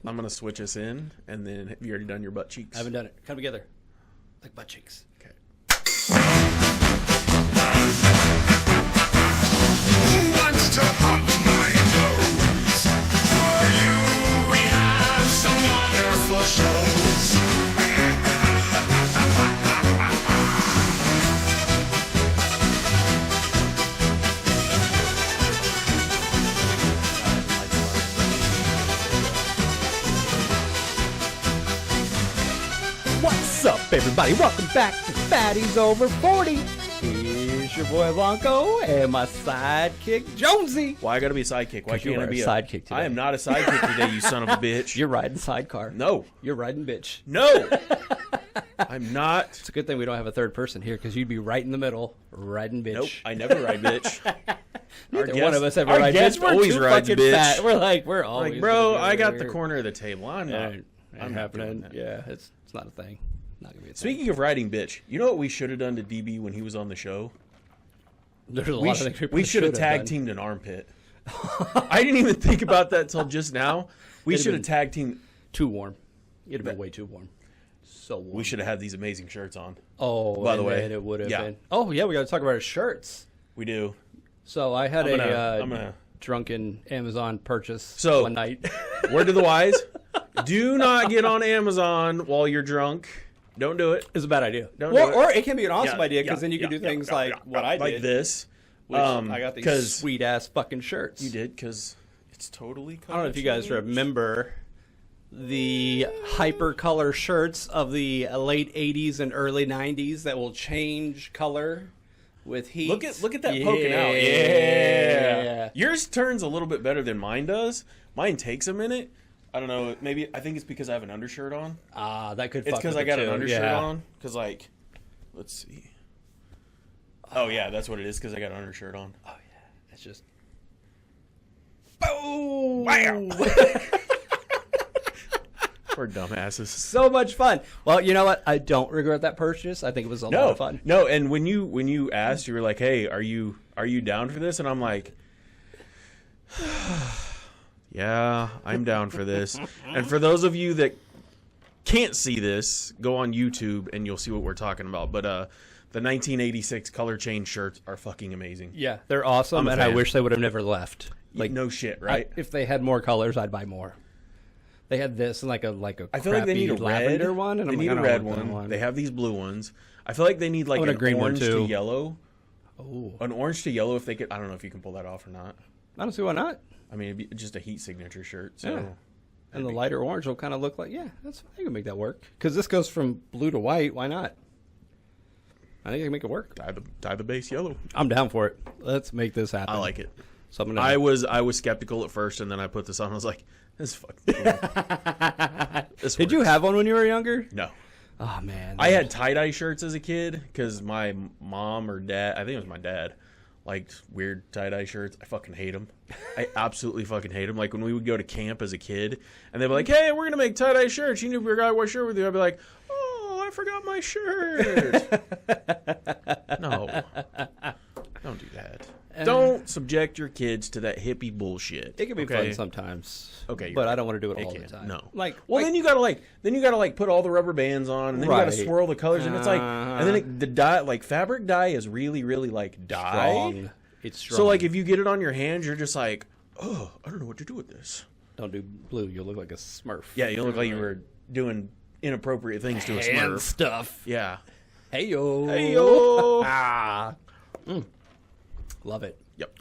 I'm gonna switch us in, and then have you already done your butt cheeks? I haven't done it. Come together. Like butt cheeks. Okay. Who wants to pop my nose? For you, we have some wonderful shows. What's up, everybody? Welcome back to Fatties Over 40. Here's your boy Blanco and my sidekick Jonesy. Why I gotta be a sidekick? Why 'Cause you can't I are be a sidekick today. I am not a sidekick today, you son of a bitch. You're riding sidecar. No. You're riding bitch. No. I'm not. It's a good thing we don't have a third person here because you'd be right in the middle, riding bitch. Nope. I never ride bitch. Neither one of us ever our rides guest bitch. We're always too rides fucking bitch. fat. We're always Like, bro, gonna I go got the here. corner of the table. I'm not. Ain't I'm not doing happening. that. Yeah, it's not a thing. Not gonna be a thing. Speaking of riding bitch, you know what we should have done to DB when he was on the show? There's a lot of things We should have tag teamed an armpit. I didn't even think about that till just now. We It'd should have have tag teamed. Too warm. It'd have been way too warm. So warm. We should have had these amazing shirts on. Oh, By the and way, then it would have yeah. been. Oh yeah, we got to talk about our shirts. We do. So I had I'm a gonna- drunken Amazon purchase So- one night. Word to the wise: do not get on Amazon while you're drunk. Don't do it. It's a bad idea. Don't Well, do it. or it can be an awesome Yeah, idea because yeah, then you can yeah, do things yeah, like yeah, what I like did. this. Which I got these 'cause sweet ass fucking shirts. You did because it's totally. I don't know if you guys remember the hyper-color shirts of the late 80s and early 90s that will change color with heat. Look at that poking out. Yeah. Yours turns a little bit better than mine does. Mine takes a minute. I don't know. Maybe I think it's because I have an undershirt on. That could. It's fuck because with I got it an too. undershirt Yeah. on. Because like, let's see. Oh yeah, that's what it is. Because I got an undershirt on. Oh yeah, it's just. Boom! Wow. We're dumbasses. So much fun. Well, you know what? I don't regret that purchase. I think it was a lot of fun. No, and when you asked, you were like, "Hey, are you down for this?" And I'm like, "Yeah, I'm down for this." And for those of you that can't see this, go on YouTube and you'll see what we're talking about. But the 1986 color change shirts are fucking amazing. Yeah, they're awesome, I'm a and I fan. wish they would have never left. Like no shit, right? If they had more colors, I'd buy more. They had this and like a I feel like they need a lavender red one, and they I'm need like, a I red don't want that one. They have these blue ones. I feel like they need like want a an green one, orange too. to yellow. Oh, An orange to yellow if they could. I don't know if you can pull that off or not. I don't see why not. I mean, it'd be just a heat signature shirt. So, Yeah. And the lighter orange will kind of look like I can make that work because this goes from blue to white. Why not? I think I can make it work. dye the base yellow. I'm down for it. Let's make this happen. I like it. So I'm I was skeptical at first, and then I put this on. I was like, "This is fucking cool." This Did you works. have one when you were younger? No. Oh man, I had tie-dye shirts as a kid because my mom or dad, I think it was my dad, liked weird tie-dye shirts. I fucking hate them. I absolutely fucking hate them. Like when we would go to camp as a kid, and they'd be like, "Hey, we're gonna make tie-dye shirts. You need to forgot what shirt with you." I'd be like, "Oh, I forgot my shirt." No, don't do that. Don't subject your kids to that hippie bullshit. It can be okay? fun sometimes. Okay, you're but right. I don't want to do it It all can. the time. No. Well, then you gotta put all the rubber bands on, and then you Right. gotta swirl the colors, and it's like, and then the dye, like fabric dye, is really, really like dye. strong. It's strong. So like if you get it on your hands, you're just like, oh, I don't know what to do with this. don't do blue, you'll look like a Smurf. Yeah, you look like you were doing inappropriate things to a and Smurf. stuff. Yeah. Hey yo, Hey yo. ah, love it. Yep.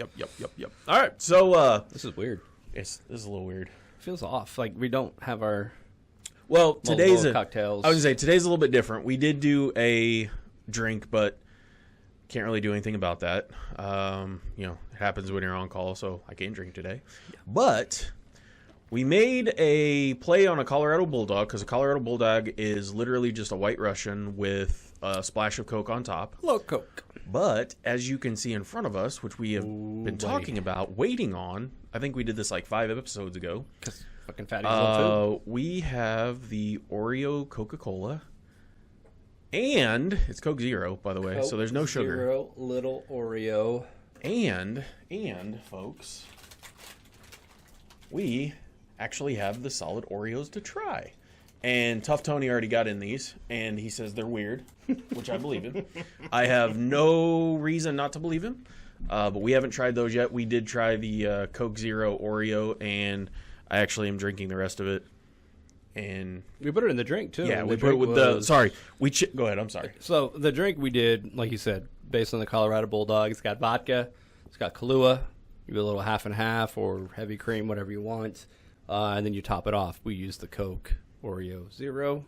All right, so This is weird. this is a little weird. Feels off. Like we don't have our Well, today's cocktails. I was gonna say today's a little bit different. We did do a drink, but can't really do anything about that. You know, it happens when you're on call, so I can't drink today. But we made a play on a Colorado Bulldog because a Colorado Bulldog is literally just a White Russian with a splash of Coke on top. low Coke. But as you can see in front of us, which we have been talking about, waiting on, I think we did this like 5 episodes ago. Because fucking fatties love food. We have the Oreo Coca-Cola. And it's Coke Zero, by the way, so there's no sugar. Zero, little Oreo. And folks, we actually have the solid Oreos to try. And Tough Tony already got in these, and he says they're weird, which I believe him. I have no reason not to believe him, but we haven't tried those yet. We did try the Coke Zero Oreo, and I actually am drinking the rest of it. And We put it in the drink, too. yeah, and we the put it drink with the. was- Sorry, go ahead. I'm sorry. So the drink we did, like you said, based on the Colorado Bulldog, it's got vodka, it's got Kahlua, you do a little half and half or heavy cream, whatever you want, and then you top it off. We use the Coke Oreo Zero.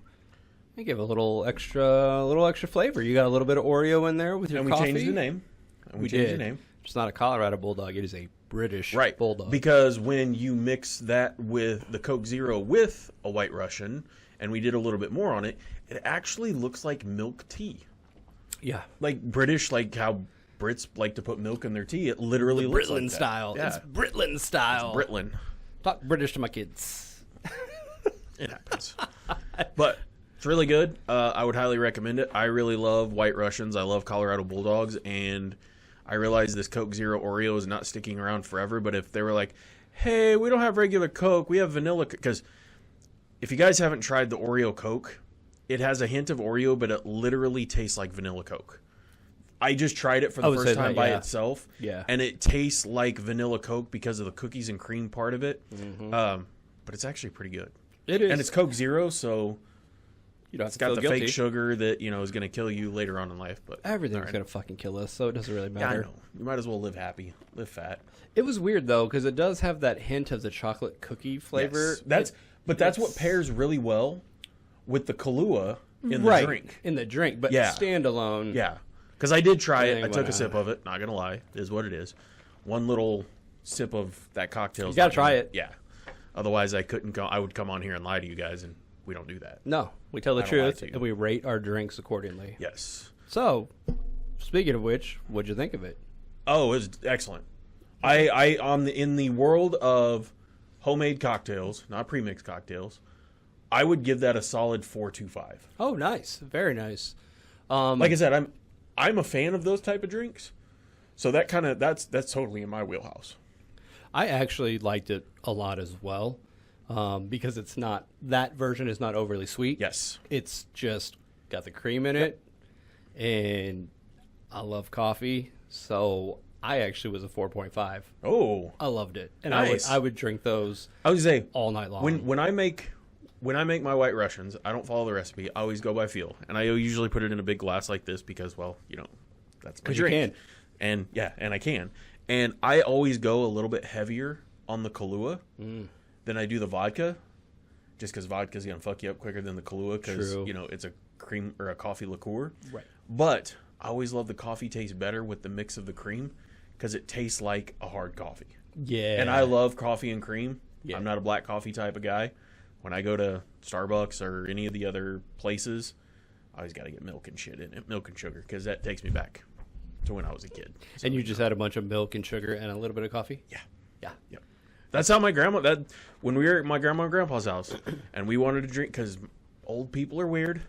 And give a little extra flavor. You got a little bit of Oreo in there with your And we coffee. changed the name. And We changed did. the name. It's not a Colorado Bulldog. It is a British Right. Bulldog. Because when you mix that with the Coke Zero with a White Russian, and we did a little bit more on it, it actually looks like milk tea. yeah. Like British, like how Brits like to put milk in their tea. It literally looks Britlin like that. style. Yeah. It's Britlin style. Britlin. Talk British to my kids. It happens. But it's really good. I would highly recommend it. I really love White Russians. I love Colorado Bulldogs. And I realize this Coke Zero Oreo is not sticking around forever. But if they were like, hey, we don't have regular Coke, we have vanilla. Because if you guys haven't tried the Oreo Coke, it has a hint of Oreo, but it literally tastes like vanilla Coke. I just tried it for the would say first time that, by yeah. itself. Yeah. And it tastes like vanilla Coke because of the cookies and cream part of it. But it's actually pretty good. It is. And it's Coke Zero, so you don't have it's to got feel the guilty. fake sugar that, is going to kill you later on in life. But Everything's all right. going to fucking kill us, so it doesn't really Yeah, I matter. know. You might as well live happy, live fat. It was weird, though, because it does have that hint of the chocolate cookie flavor. Yes. That's what pairs really well with the Kahlua in the right, drink. in the drink, but Yeah. standalone. Yeah. Because I did try it. Everything I took went a sip of it. Not going to lie. It is what it is. One little sip of that cocktail. You gotta try it. Yeah. Otherwise, I couldn't go. I would come on here and lie to you guys, and we don't do that. No, we tell the I don't lie truth, to you. and we rate our drinks accordingly. Yes. So, speaking of which, what'd you think of it? Oh, it was excellent. In the world of homemade cocktails, not premixed cocktails, I would give that a solid 4.25. Oh, nice. Very nice. Like I said, I'm a fan of those type of drinks, so that's totally in my wheelhouse. I actually liked it a lot as well, because that version is not overly sweet. Yes. It's just got the cream in it, and I love coffee, so I actually was a 4.5. Oh, I loved it, and Nice. I would drink those I would say all night long. when I make my White Russians, I don't follow the recipe. I always go by feel, and I usually put it in a big glass like this because, well, that's my 'Cause you drink. can. And I can. And I always go a little bit heavier on the Kahlua than I do the vodka, just because vodka's gonna fuck you up quicker than the Kahlua because True. it's a cream or a coffee liqueur. Right. But I always love the coffee tastes better with the mix of the cream because it tastes like a hard coffee. Yeah, And I love coffee and cream. Yeah. I'm not a black coffee type of guy. When I go to Starbucks or any of the other places, I always got to get milk and shit in it, milk and sugar, because that takes me back to when I was a kid. So, And you just had a bunch of milk and sugar and a little bit of coffee. yeah, Yeah. yep. That's how my grandma. When we were at my grandma and grandpa's house, and we wanted to drink, because old people are weird,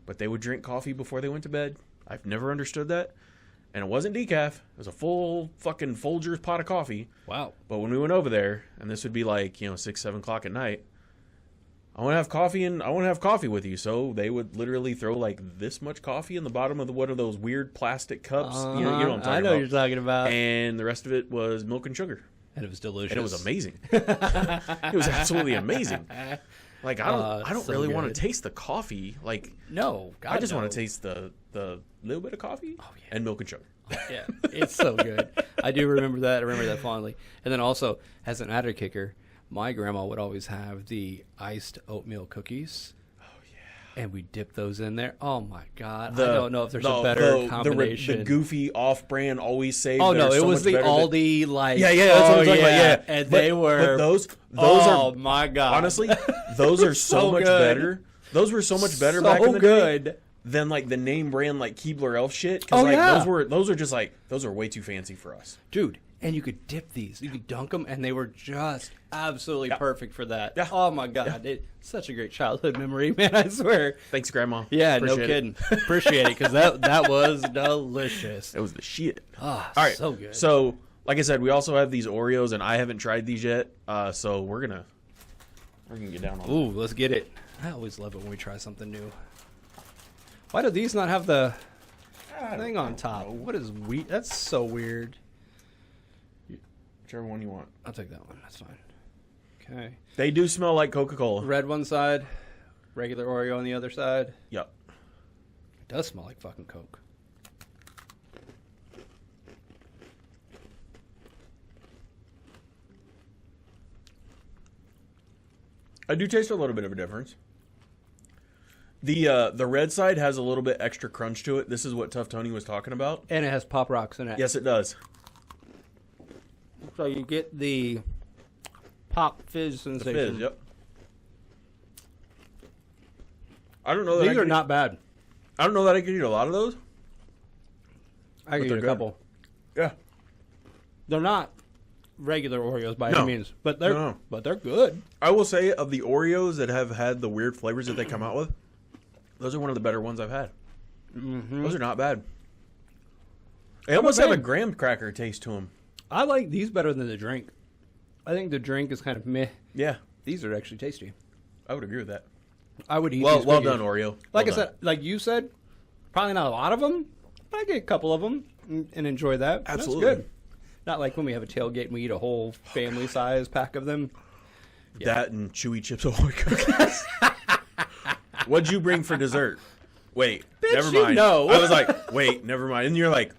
but they would drink coffee before they went to bed. I've never understood that, and it wasn't decaf. It was a full fucking Folgers pot of coffee. Wow. But when we went over there, and this would be like 6, 7 o'clock at night, I want to have coffee, and I want to have coffee with you. So they would literally throw like this much coffee in the bottom of one of those weird plastic cups. You know what I'm talking I know about. what you're talking about. And the rest of it was milk and sugar, And it was delicious. and it was amazing. It was absolutely amazing. Like I don't so really want good. to taste the coffee. Like No, God, I just no. want to taste the little bit of coffee and milk and sugar. Yeah, it's so good. I do remember that. I remember that fondly. And then also, as an added kicker, my grandma would always have the iced oatmeal cookies. Oh, yeah. And we dip those in there. Oh, my God. I don't know if there's a better combination. The goofy off-brand always saved. Oh, that no, are it so was much the better than- Aldi, like... Yeah, that's what I'm talking about. Yeah, And But- they were... But those oh, are my God. honestly, those are so, So much good. better. Those were so much better So back in the good. day than like the name brand like Keebler Elf shit. 'Cause, Oh, like, yeah. those are just like those are way too fancy for us. Dude, and you could dip these. You could dunk them, and they were just absolutely perfect for that. Yeah. Oh, my God. Such a great childhood memory, man, I swear. Thanks, Grandma. Yeah, Appreciate no it. kidding. Appreciate it, because that was delicious. It was the shit. Ah, All right, so good. So, like I said, we also have these Oreos, and I haven't tried these yet. So we're gonna We can get down on Ooh, let's get it. I always love it when we try something new. Why do these not have the thing on top? What is wheat? That's so weird. whichever one you want. I'll take that one. That's fine. Okay. They do smell like Coca-Cola. Red one side, regular Oreo on the other side. Yep. It does smell like fucking Coke. I do taste a little bit of a difference. The red side has a little bit extra crunch to it. This is what Tough Tony was talking about. And it has Pop Rocks in it. Yes, it does. So you get the pop fizz The sensation. fizz, yep. I don't know that These are not bad. I don't know that I could eat a lot of those. I can eat they're a good. couple. Yeah. They're not regular Oreos by No. any means, but they're No. good. I will say of the Oreos that have had the weird flavors that they come out with, those are one of the better ones I've had. Mm-hmm. Those are not bad. They almost not have a bad. graham cracker taste to them. I like these better than the drink. I think the drink is kind of meh. Yeah, These are actually tasty. I would agree with that. I would eat Well, these well cookies. done, Oreo. Like Well I said, done. like you said, probably not a lot of them, but I get a couple of them and enjoy that. Absolutely. That's good. Not like when we have a tailgate and we eat a whole family size pack of them. That and Chewy Chips Ahoy cookies. What'd you bring for dessert? Wait, Bitch, never you mind. know. I was like, wait, never mind. And you're like,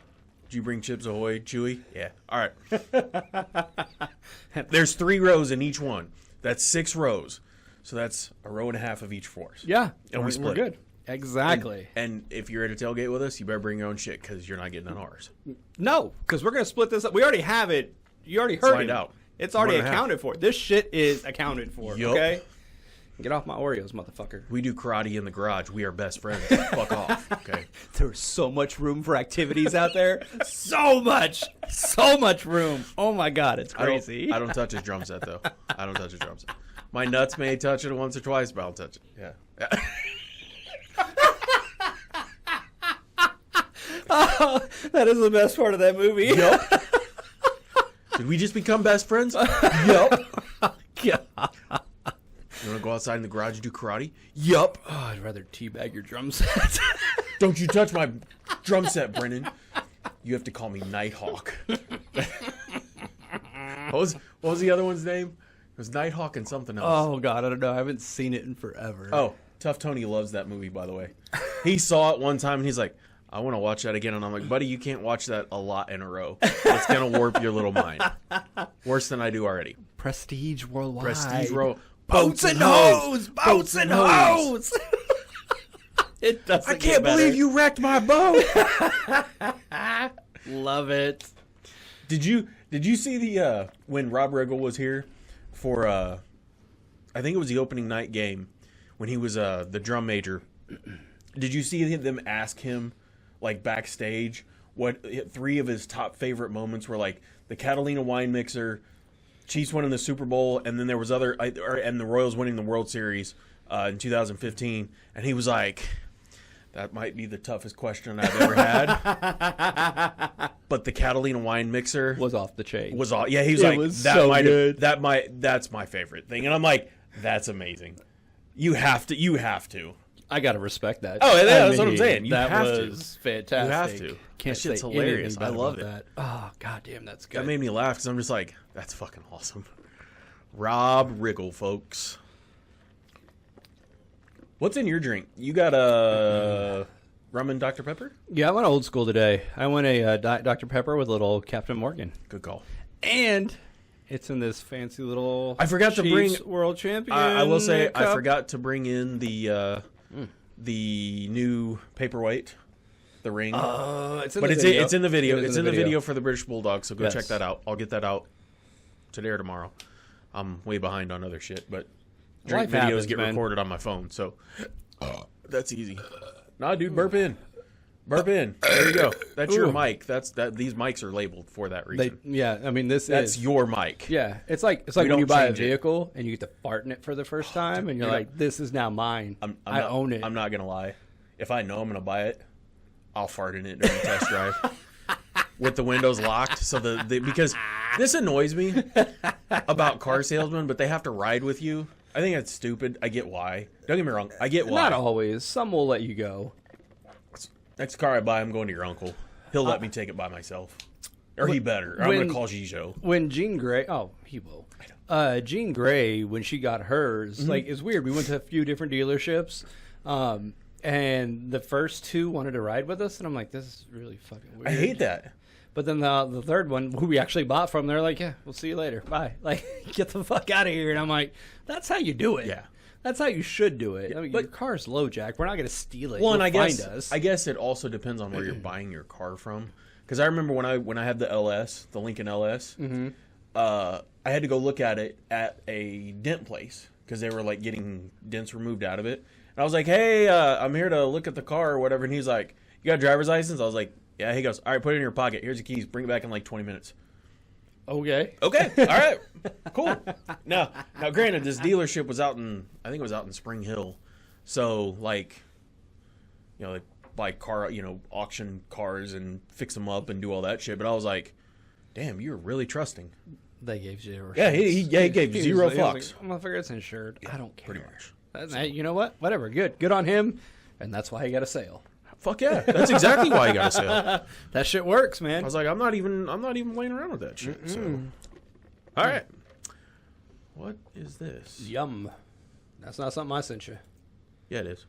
did you bring Chips Ahoy, Chewy? Yeah. All right. There's 3 rows in each one. That's 6 rows. So that's a row and a half of each for us. Yeah, And we we're split good. Exactly. And if you're at a tailgate with us, you better bring your own shit because you're not getting on ours. No, because we're gonna split this up. We already have it. You already heard Find it. out. It's already 1.5. accounted for. This shit is accounted for. Yup. Okay. Get off my Oreos, motherfucker. We do karate in the garage. We are best friends. Fuck off. Okay. There's so much room for activities out there. So much room. Oh my god, it's crazy. I don't touch his drum set though. I don't touch his drum set. My nuts may touch it once or twice, but I'll touch it. Yeah. That is the best part of that movie. Yup. Did we just become best friends? Yup. You want to go outside in the garage and do karate? Yup. Oh, I'd rather teabag your drum set. Don't you touch my drum set, Brennan. You have to call me Nighthawk. What was the other one's name? It was Nighthawk and something else. Oh god, I don't know. I haven't seen it in forever. Oh, Tough Tony loves that movie, by the way. He saw it one time and he's like, I want to watch that again. And I'm like, buddy, you can't watch that a lot in a row. It's going to warp your little mind. Worse than I do already. Prestige Worldwide. Prestige row. Boats and hoes. Boats and hoes. It doesn't. I can't believe you wrecked my boat. Love it. Did you see the when Rob Riggle was here for I think it was the opening night game when he was the drum major? Did you see them ask him like backstage what 3 of his top favorite moments were? Like the Catalina wine mixer, Chiefs winning the Super Bowl, and then there was and the Royals winning the World Series in 2015, and he was like, that might be the toughest question I've ever had. But the Catalina wine mixer Was off the chain. was all. Yeah, he was It like, was that so might good. that's my favorite thing. And I'm like, that's amazing. You have to. I gotta respect that. Oh, yeah, I that's what I'm mean, saying. You that have to. was fantastic. You have to. Can't That shit's say hilarious. anything bad I love about it. that. Oh goddamn, that's good. That made me laugh because I'm just like, that's fucking awesome. Rob Riggle, folks. What's in your drink? You got a rum and Dr. Pepper? Yeah, I went old school today. I went a Dr. Pepper with a little Captain Morgan, Good call. and it's in this fancy little. I forgot to Chiefs bring- World Champion. I will say I cup. forgot to bring in the new paperweight, the ring. It's in But the it's video. it's in the video. It is It's in the video for the British Bulldog, so go Yes. check that out. I'll get that out today or tomorrow. I'm way behind on other shit, but drink Life videos happens, get man. recorded on my phone, so that's easy. Nah, dude, burp in. Burp in. There you go. That's your Ooh. mic. These mics are labeled for that reason. Yeah, I mean this That's is your mic. Yeah, it's like We when you don't buy a change it. vehicle and you get to fart in it for the first time, and you're You're like, "This is now mine. I'm I not, own it." I'm not gonna lie. If I know I'm gonna buy it, I'll fart in it during the test drive with the windows locked. So because this annoys me about car salesmen, but they have to ride with you I think that's stupid. I get why. Don't get me wrong. I get why. Not always. Some will let you go. Next car I buy, I'm going to your uncle. He'll let me take it by myself. Or he better. Or I'm going to call Gijo. When Jean Grey... Oh, he will. Jean Grey, when she got hers, like, it's weird. We went to a few different dealerships, and the first two wanted to ride with us, and I'm like, this is really fucking weird. I hate that. But then the third one, who we actually bought from, they're like, yeah, we'll see you later. Bye. Like, get the fuck out of here. And I'm like, that's how you do it. Yeah. That's how you should do it. I mean, but- your car's low, Jack. We're not going to steal it. Well, and You'll I find us. guess it also depends on where you're buying your car from. Because I remember when I had the LS, the Lincoln LS, I had to go look at it at a dent place because they were like getting dents removed out of it. And I was like, hey, I'm here to look at the car or whatever. And he's like, you got a driver's license? I was like, yeah. He goes, all right, put it in your pocket. Here's your keys. Bring it back in like 20 minutes. Okay. Okay. All right. Cool. Now, granted, this dealership was I think it was out in Spring Hill. So, like, you know, like buy auction cars and fix them up and do all that shit. But I was like, damn, you're really trusting. They gave zero. Yeah, he gave zero He was fucks. like, motherfucker, it's insured. I don't care. Pretty much. Hey, you know what? Whatever. Good on him. And that's why he got a sale. Fuck yeah. That's exactly why you got a sale. That shit works, I man. was like, I'm not even playing around with that shit. So, all right. What is this? Yum. That's not something I sent you. Yeah, it is.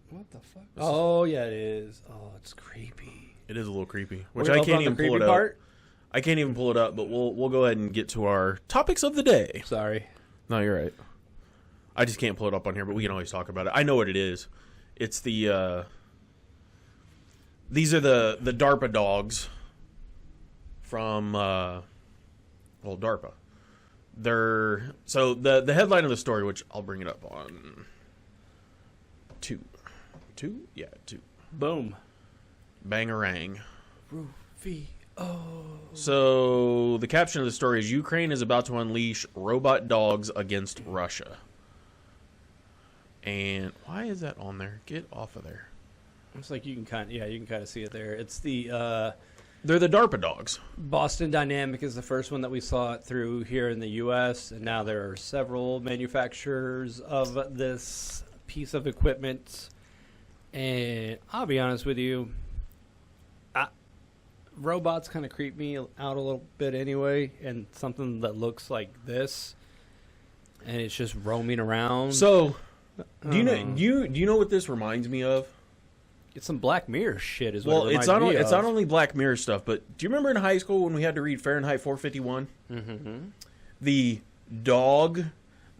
What the fuck? Oh, yeah, it is. Oh, it's creepy. It is a little creepy, which We're I both can't on the even pull creepy it part? up. I can't even pull it up, but we'll go ahead and get to our topics of the day. Sorry. No, you're right. I just can't pull it up on here, but we can always talk about it. I know what it is. It's the these are the DARPA dogs from DARPA. They're so the headline of the story, which I'll bring it up on two. Boom. Bangarang. Rufy. So the caption of the story is Ukraine is about to unleash robot dogs against Russia. And why is that on there? Get off of there. It's like you can kind of see it there. It's the They're the DARPA dogs. Boston Dynamic is the first one that we saw it through here in the U.S., and now there are several manufacturers of this piece of equipment. And I'll be honest with you, robots kind of creep me out a little bit anyway, and something that looks like this, and it's just roaming around. So, do you know what this reminds me of? It's some Black Mirror shit, is what Well, it it's reminds me not of. only Black Mirror stuff, but do you remember in high school when we had to read Fahrenheit 451? Mm-hmm. The dog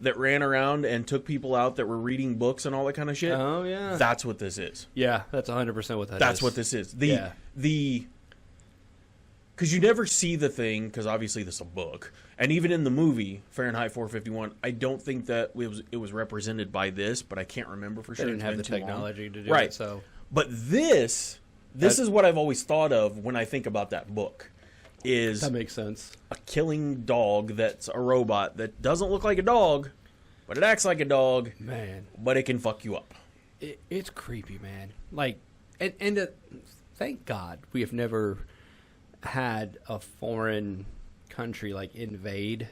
that ran around and took people out that were reading books and all that kind of shit. Oh yeah, That's what this is. yeah, that's 100% what that is. That's what this is. Yeah. Because you never see the thing, because obviously this is a book. And even in the movie, Fahrenheit 451, I don't think that it was represented by this, but I can't remember for They sure. didn't It's have been the too long. technology to do Right. it, so But this is what I've always thought of when I think about that book, is that makes sense. a killing dog that's a robot that doesn't look like a dog, but it acts like a dog, Man, but it can fuck you up. it's creepy, man. Like, and thank God we have never had a foreign country like invade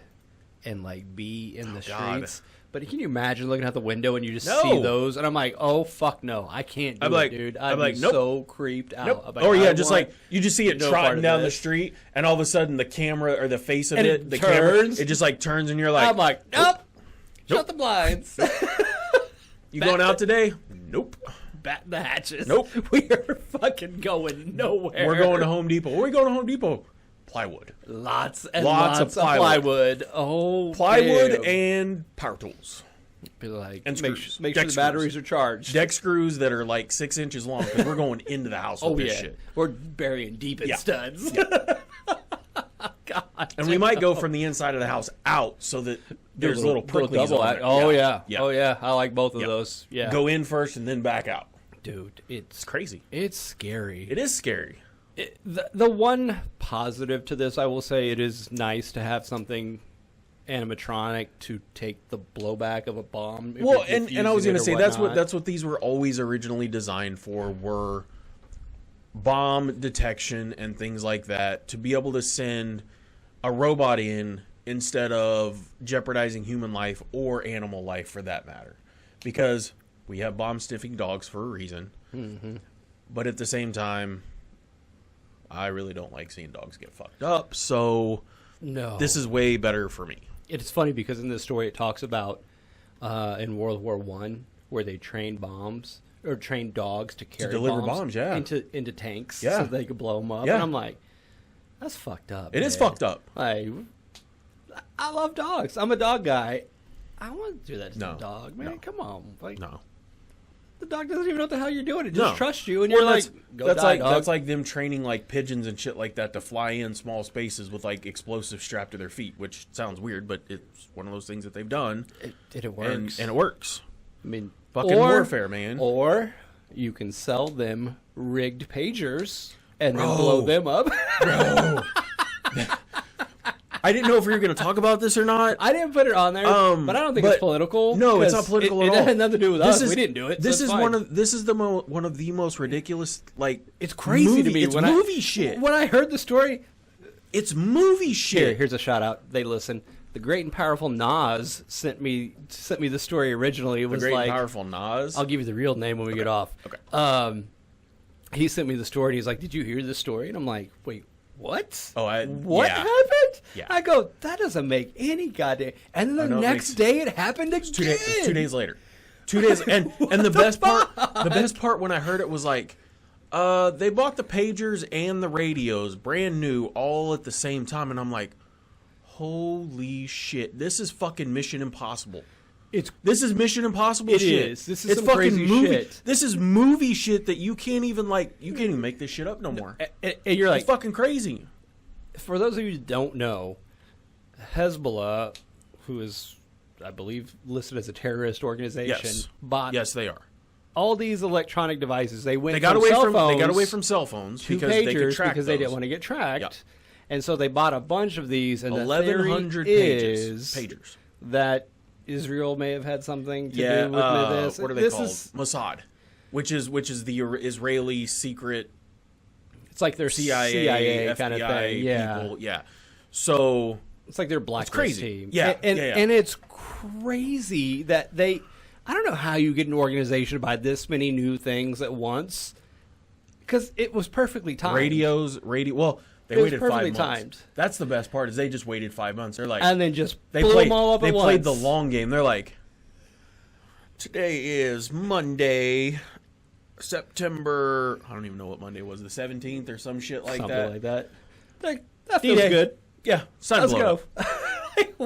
and like be in the God. streets. But can you imagine looking out the window and you just No. see those? And I'm like, oh fuck no, I can't do I'm like- it, dude. I'm I'd like, be nope. so creeped out. Nope. I'm like, Or I yeah, just want like you just see it no part trotting of down the this. street, and all of a sudden the camera or the face of And it, it the turns. camera, it just like turns, and you're like, I'm like, nope. Shut the blinds. you going out today? Nope. Batten the hatches. Nope. We are fucking going nowhere. We're going to Home Depot. Where are we going to Home Depot? Plywood. Lots and Lots lots, of of plywood. plywood. Oh, Plywood damn. and power tools. Be like, and make, screws. make sure Deck the batteries are charged. Deck screws that are like 6 inches long because we're going into the house with Oh this yeah, shit. we're burying deep in Yeah. studs. God, And we might go from the inside of the house out so that there's little pricklies double on act. it. Oh yeah. Yeah. Oh yeah. I like both of Yeah. those. Yeah. Go in first and then back out. Dude. It's crazy. It's scary. It is scary. The one positive to this, I will say, it is nice to have something animatronic to take the blowback of a bomb. Well, if and I was using going to it or say whatnot. that's what these were always originally designed for, were bomb detection and things like that, to be able to send a robot in instead of jeopardizing human life or animal life for that matter. Because we have bomb-sniffing dogs for a reason. Mm-hmm. But at the same time, I really don't like seeing dogs get fucked up. So No. this is way better for me. It's funny because in this story it talks about in World War One where they trained bombs or trained dogs to carry deliver bombs, yeah. into tanks Yeah. so they could blow them up. Yeah. And I'm like, that's fucked up. It is man. fucked up. Like, I love dogs. I'm a dog guy. I want to do that to No. the dog, man. No. Come on, like No. the dog doesn't even know what the hell you're doing. It just No. trusts you, and Well, you're like, go die, dog. that's like them training like pigeons and shit like that to fly in small spaces with like explosives strapped to their feet, which sounds weird, but it's one of those things that they've done, it and works. it works. I mean, Fucking warfare, man. Or you can sell them rigged pagers and then Bro. blow them up. I didn't know if we were going to talk about this or not. I didn't put it on there, but I don't think but- it's political. No, it's not 'cause political it, at it all. had nothing to do with us. We didn't do it. This so is it's one fine. of this is the one of the most ridiculous. Like It's crazy movie, to me. It's when movie shit. When I heard the story, It's movie shit. here's a shout out. They listen. The great and powerful Nas sent me the story originally. It The was great like, and powerful Nas. I'll give you the real name when we get off. Okay. He sent me the story. And he's like, "Did you hear this story?" And I'm like, "Wait, what? Oh, what yeah. happened?" Yeah. I go, "That doesn't make any goddamn." And then the know, it next makes- day, it happened again. 2 days later. 2 days, and the best part when I heard it was like, they bought the pagers and the radios, brand new, all at the same time, and I'm like, holy shit, this is fucking Mission Impossible. This is Mission Impossible It shit. is. This is it's some fucking crazy movie. shit. This is movie shit that you can't even make this shit up no more. And you're like, It's fucking crazy. for those of you who don't know, Hezbollah, who is, I believe, listed as a terrorist organization, Yes. bought Yes, they are. all these electronic devices. They went They got from away cell from phones they got away from cell phones to because pagers they could track because they didn't those. want to get tracked. Yep. And so they bought a bunch of these, and the 1,100 theory pages. is Pagers. that Israel may have had something to Yeah, do with this. what are they This called? is- Mossad, which is the Israeli secret It's like their CIA, kind of FBI thing. Yeah, people. Yeah. So it's like their blacklist crazy. team. Yeah, and, yeah. and it's crazy that they. I don't know how you get an organization to buy this many new things at once, because it was perfectly timed. Well, they It was waited 5 perfectly months. timed. That's the best part is they just waited 5 months. They're like, and then just they blew played them all up they at played once. the long game. They're like, today is Monday, September. I don't even know what Monday was. The 17th or some shit like something that. like that. Like, that feels D-Day. good. Yeah, sign Let's blow go.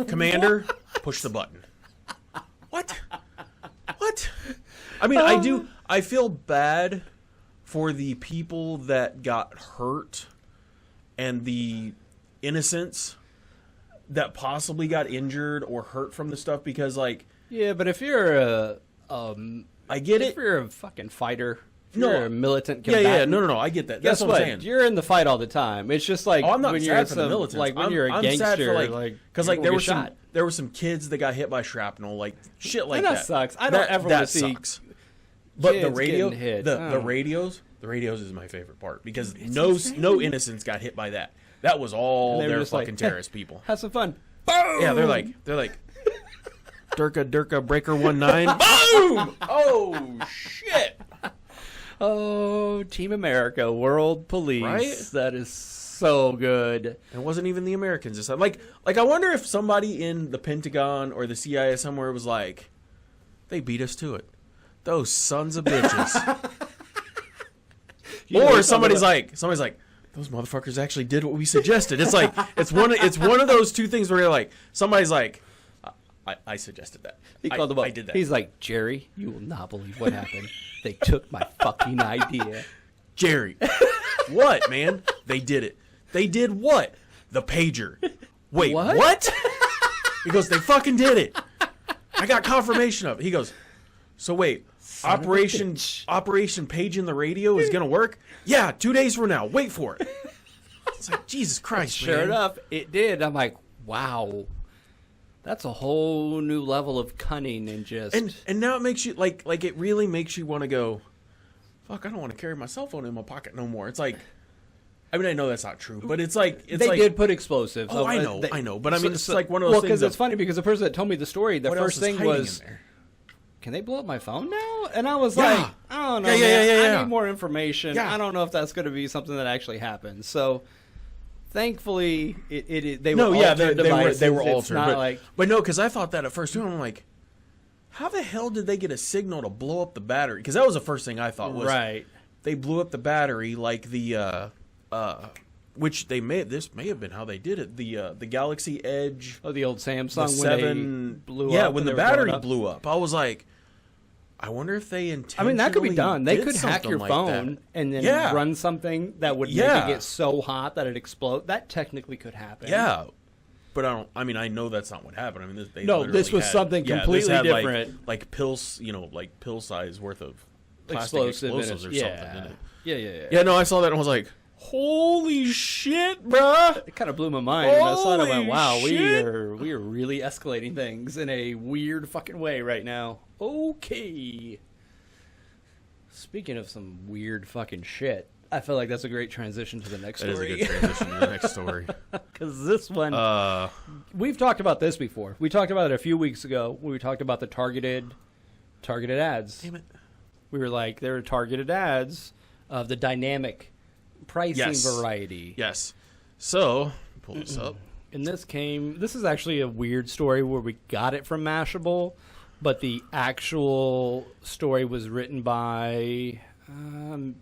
up. Commander, push the button. What? What? I mean, I feel bad for the people that got hurt and the innocents that possibly got injured or hurt from the stuff because, like, Yeah, but if you're I get if it. you're a fucking fighter, if No. you're a militant Yeah, combatant, no, I get that. Guess That's what? what I'm saying. You're in the fight all the time. It's just like Oh, I'm not when you're sad for the some- militants. like when I'm- you're a I'm gangster, sad for because like there were some kids that got hit by shrapnel, like shit like that that. sucks. I don't ever wanna that see sucks. But the kids radio, getting hit. the Oh. radios is my favorite part because insane. no innocents got hit by that. That was all And they were their just like, fucking terrorist people. have some fun. Boom! Yeah, they're like Durka breaker 19. Boom! Oh shit! Oh, Team America, World Police. Right? That is so good. It wasn't even the Americans this time. Like I wonder if somebody in the Pentagon or the CIA somewhere was like, they beat us to it. Those sons of bitches. Or somebody's like, those motherfuckers actually did what we suggested. It's like it's one of those two things where you're like, somebody's like, I suggested that. He called him up. I did that. He's like, Jerry, you will not believe what happened. They took my fucking idea. Jerry, what, man? They did it. They did what? The pager. Wait, what? He goes, they fucking did it. I got confirmation of it. He goes, so wait, Operation Page in the Radio is gonna work? Yeah, 2 days from now. Wait for it. It's like, Jesus Christ, Sure man. enough, it did. I'm like, wow. That's a whole new level of cunning and just... And now it makes you like it really makes you want to go, fuck, I don't want to carry my cell phone in my pocket no more. It's like, I mean, I know that's not true, but it's like They did put explosives. Oh, I know, but I mean, it's like one of those well, things. because it's funny because the person that told me the story, the what first else is thing hiding was, in there? "Can they blow up my phone now?" And I was Yeah. like, "I don't know. Yeah, man. yeah. I need more information. Yeah. I don't know if that's going to be something that actually happens." So, thankfully, they No, were yeah, altered they were devices. It's altered, not but no, because I thought that at first too. I'm like, how the hell did they get a signal to blow up the battery? Because that was the first thing I thought was right. they blew up the battery like the which this may have been how they did it. The Galaxy Edge, Oh, the old the Samsung when 7 they blew yeah, up. when and the they were blowing battery up. blew up. I was like, I wonder if they I intentionally mean, that could be done. They did could hack something your like phone that. and then Yeah. run something that would make Yeah. it get so hot that it explode. That technically could happen. Yeah. But I mean, I know that's not what happened. I mean, they No, literally this was had- something this completely had, different. Like pills, like pill size worth of plastic Explosive in explosives it. or Yeah. something in it. Yeah. Yeah, no, I saw that and I was like, holy shit, bruh. It kind of blew my mind. And I saw it and I went, Holy wow, shit. we are really escalating things in a weird fucking way right now. Okay. Speaking of some weird fucking shit, I feel like that's a great transition to the next That is a story. good transition to the next story. Because this one, Uh, we've talked about this before. We talked about it a few weeks ago when we talked about the targeted ads. damn it. We were like, there are targeted ads of the dynamic pricing Yes. variety. Yes. So, pull this up. And this is actually a weird story where we got it from Mashable, but the actual story was written by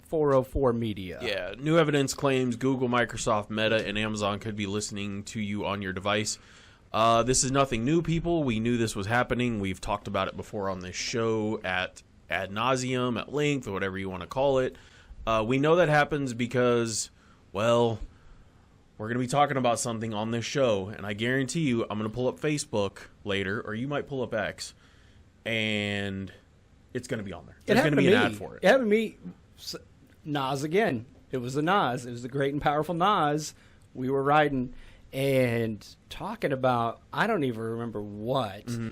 404 Media. Yeah, new evidence claims Google, Microsoft, Meta, and Amazon could be listening to you on your device. This is nothing new, people. We knew this was happening. We've talked about it before on this show at ad nauseum, at length, or whatever you want to call it. We know that happens because, well, we're going to be talking about something on this show, and I guarantee you I'm going to pull up Facebook later, or you might pull up X, and it's going to be on there. There's going to be an ad for it. It happened to me. Nas again. It was the Nas. It was the great and powerful Nas. We were riding and talking about, I don't even remember what. Mm-hmm.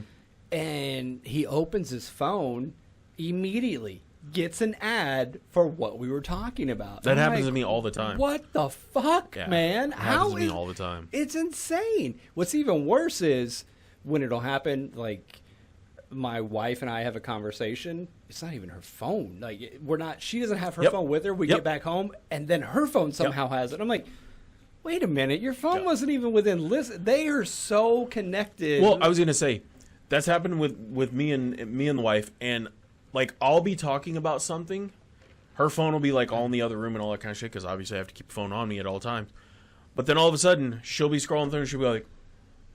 And he opens his phone immediately. Gets an ad for what we were talking about. That I'm happens like, to me all the time. What the fuck, Yeah, man? it happens to me all the time. It's insane. What's even worse is when it'll happen, like my wife and I have a conversation. It's not even her phone. Like she doesn't have her Yep. phone with her. We Yep. get back home and then her phone somehow has it. I'm like, wait a minute, your phone Yep. wasn't even within listen. They are so connected. Well, I was going to say, that's happened with me and the wife, and like I'll be talking about something, her phone will be like all in the other room and all that kind of shit, because obviously I have to keep the phone on me at all times. But then all of a sudden, she'll be scrolling through and she'll be like,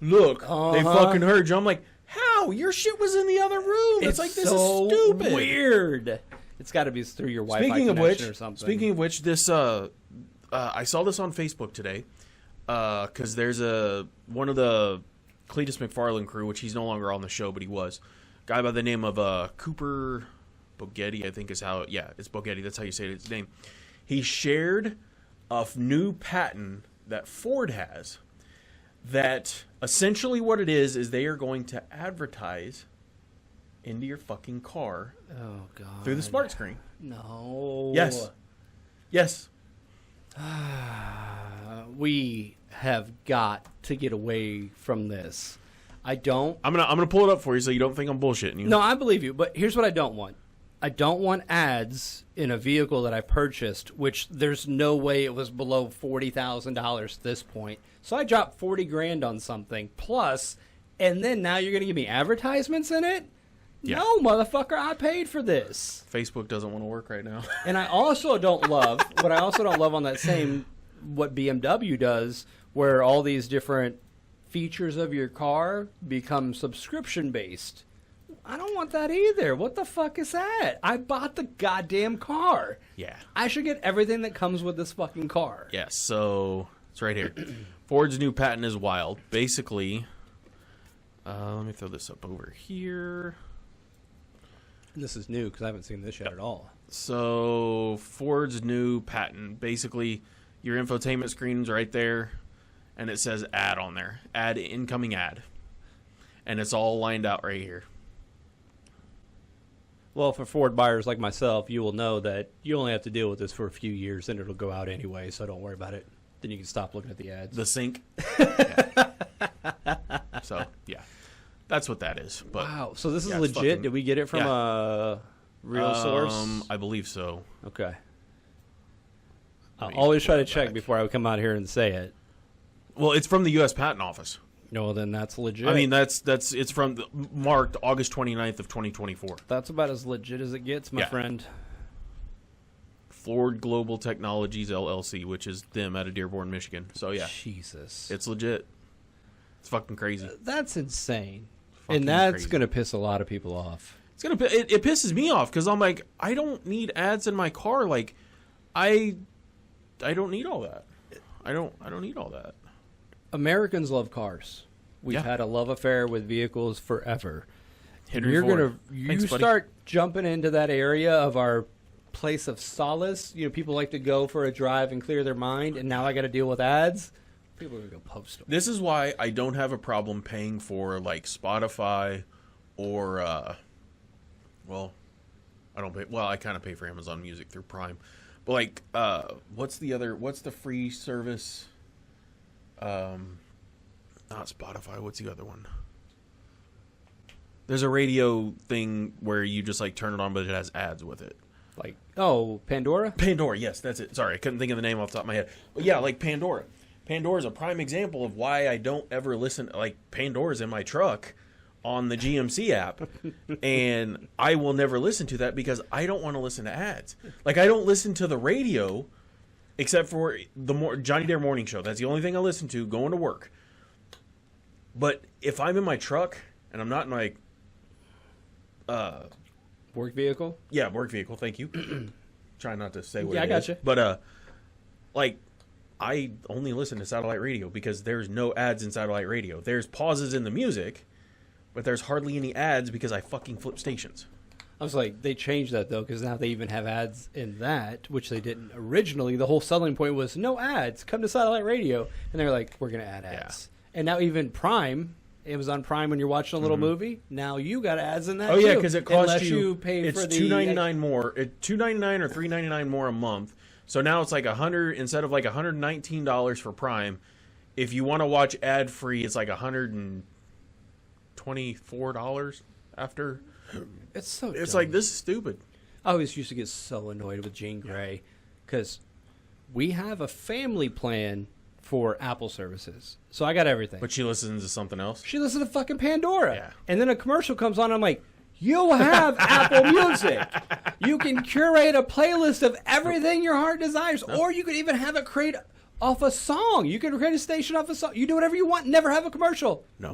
look, they fucking heard you. I'm like, how? Your shit was in the other room. It's like, this so is stupid. weird. It's got to be through your Wi-Fi connection or something. Speaking of which, this I saw this on Facebook today, because there's one of the Cletus McFarlane crew, which he's no longer on the show, but he was, guy by the name of Cooper Bogetti, I think is how, it's Bogetti, that's how you say his name. He shared a new patent that Ford has, that essentially what it is they are going to advertise into your fucking car Oh god. through the smart screen. No. Yes. Yes. We have got to get away from this. I don't. I'm gonna pull it up for you so you don't think I'm bullshitting you. No, I believe you, but here's what I don't want. I don't want ads in a vehicle that I purchased, which there's no way it was below $40,000 at this point. So I dropped 40 grand on something plus, and then now you're going to give me advertisements in it? Yeah. No, motherfucker, I paid for this. Facebook doesn't want to work right now. And I also don't love what I also don't love on that same what BMW does, where all these different features of your car become subscription based. I don't want that either. What the fuck is that? I bought the goddamn car. Yeah. I should get everything that comes with this fucking car. Yes, so it's right here. Ford's new patent is wild. Basically, let me throw this up over here. And this is new because I haven't seen this yet at all. So Ford's new patent, basically your infotainment screen's right there, and it says ad on there. Ad, incoming ad. And it's all lined out right here. Well, for Ford buyers like myself, you will know that you only have to deal with this for a few years, and it'll go out anyway. So don't worry about it. Then you can stop looking at the ads. The sink. Yeah. So yeah, that's what that is. But Wow. So this is yeah, it's legit. fucking- Did we get it from a real source? I believe so. Okay. I'll me always try to pull it check back. before I come out here and say it. Well, it's from the U.S. Patent Office. No, then that's legit. I mean, it's from marked August 29th of 2024. that's about as legit as it gets, my Yeah. friend. Ford Global Technologies LLC, which is them out of Dearborn, Michigan. So yeah, Jesus. it's legit. It's fucking crazy. That's insane. Fucking And that's crazy. going to piss a lot of people off. It's gonna. It pisses me off because I'm like, I don't need ads in my car. Like, I don't need all that. I don't need all that. Americans love cars. We've Yeah. had a love affair with vehicles forever. Henry You're Ford. you Thanks, buddy. start jumping into that area of our place of solace. You know, people like to go for a drive and clear their mind, and now I got to deal with ads. People are gonna go post them. This is why I don't have a problem paying for like Spotify or well, I don't pay. Well, I kind of pay for Amazon Music through Prime, but like what's the free service? Not Spotify. What's the other one? There's a radio thing where you just like turn it on, but it has ads with it. Like, oh, Pandora? Pandora, yes, that's it. Sorry, I couldn't think of the name off the top of my head. But yeah, like Pandora. Pandora is a prime example of why I don't ever listen. Like, Pandora's in my truck on the GMC app, and I will never listen to that because I don't want to listen to ads. Like, I don't listen to the radio except for the Johnny Dare Morning Show. That's the only thing I listen to going to work. But if I'm in my truck and I'm not in my Work vehicle? yeah, work vehicle. Thank you. Trying not to say what Yeah, it I is. gotcha. But like, I only listen to satellite radio because there's no ads in satellite radio. There's pauses in the music, but there's hardly any ads because I fucking flip stations. I was like, they changed that though, because now they even have ads in that, which they didn't originally. The whole selling point was no ads. Come to satellite radio, and they're like, we're gonna add ads. And now even Prime, Amazon Prime, when you're watching a little movie, now you got ads in that. Oh yeah, too, because it costs unless you pay it's for the $2.99 more. $2.99 or $3.99 more a month. So now it's like $100 instead of like $119 for Prime. If you want to watch ad free, it's like $124 after. It's so. It's dumb. like, this is stupid. I always used to get so annoyed with Jean Grey because we have a family plan for Apple services, so I got everything. But she listens to something else. She listens to fucking Pandora. Yeah. And then a commercial comes on. I'm like, you have Apple Music. You can curate a playlist of everything your heart desires, or you could even have it create off a song. You can create a station off a song. You do whatever you want. Never have a commercial. No.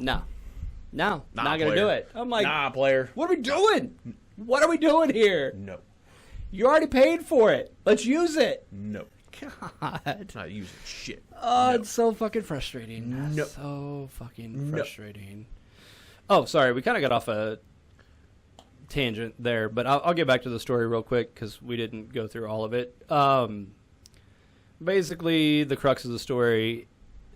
No, Nah, not gonna player. do it. I'm like, Nah, player. what are we doing? What are we doing here? No. You already paid for it. Let's use it. No. God. Not using shit. Oh, No. it's so fucking frustrating. No. So fucking No. frustrating. Oh, sorry. We kind of got off a tangent there, but I'll get back to the story real quick because we didn't go through all of it. Basically, the crux of the story,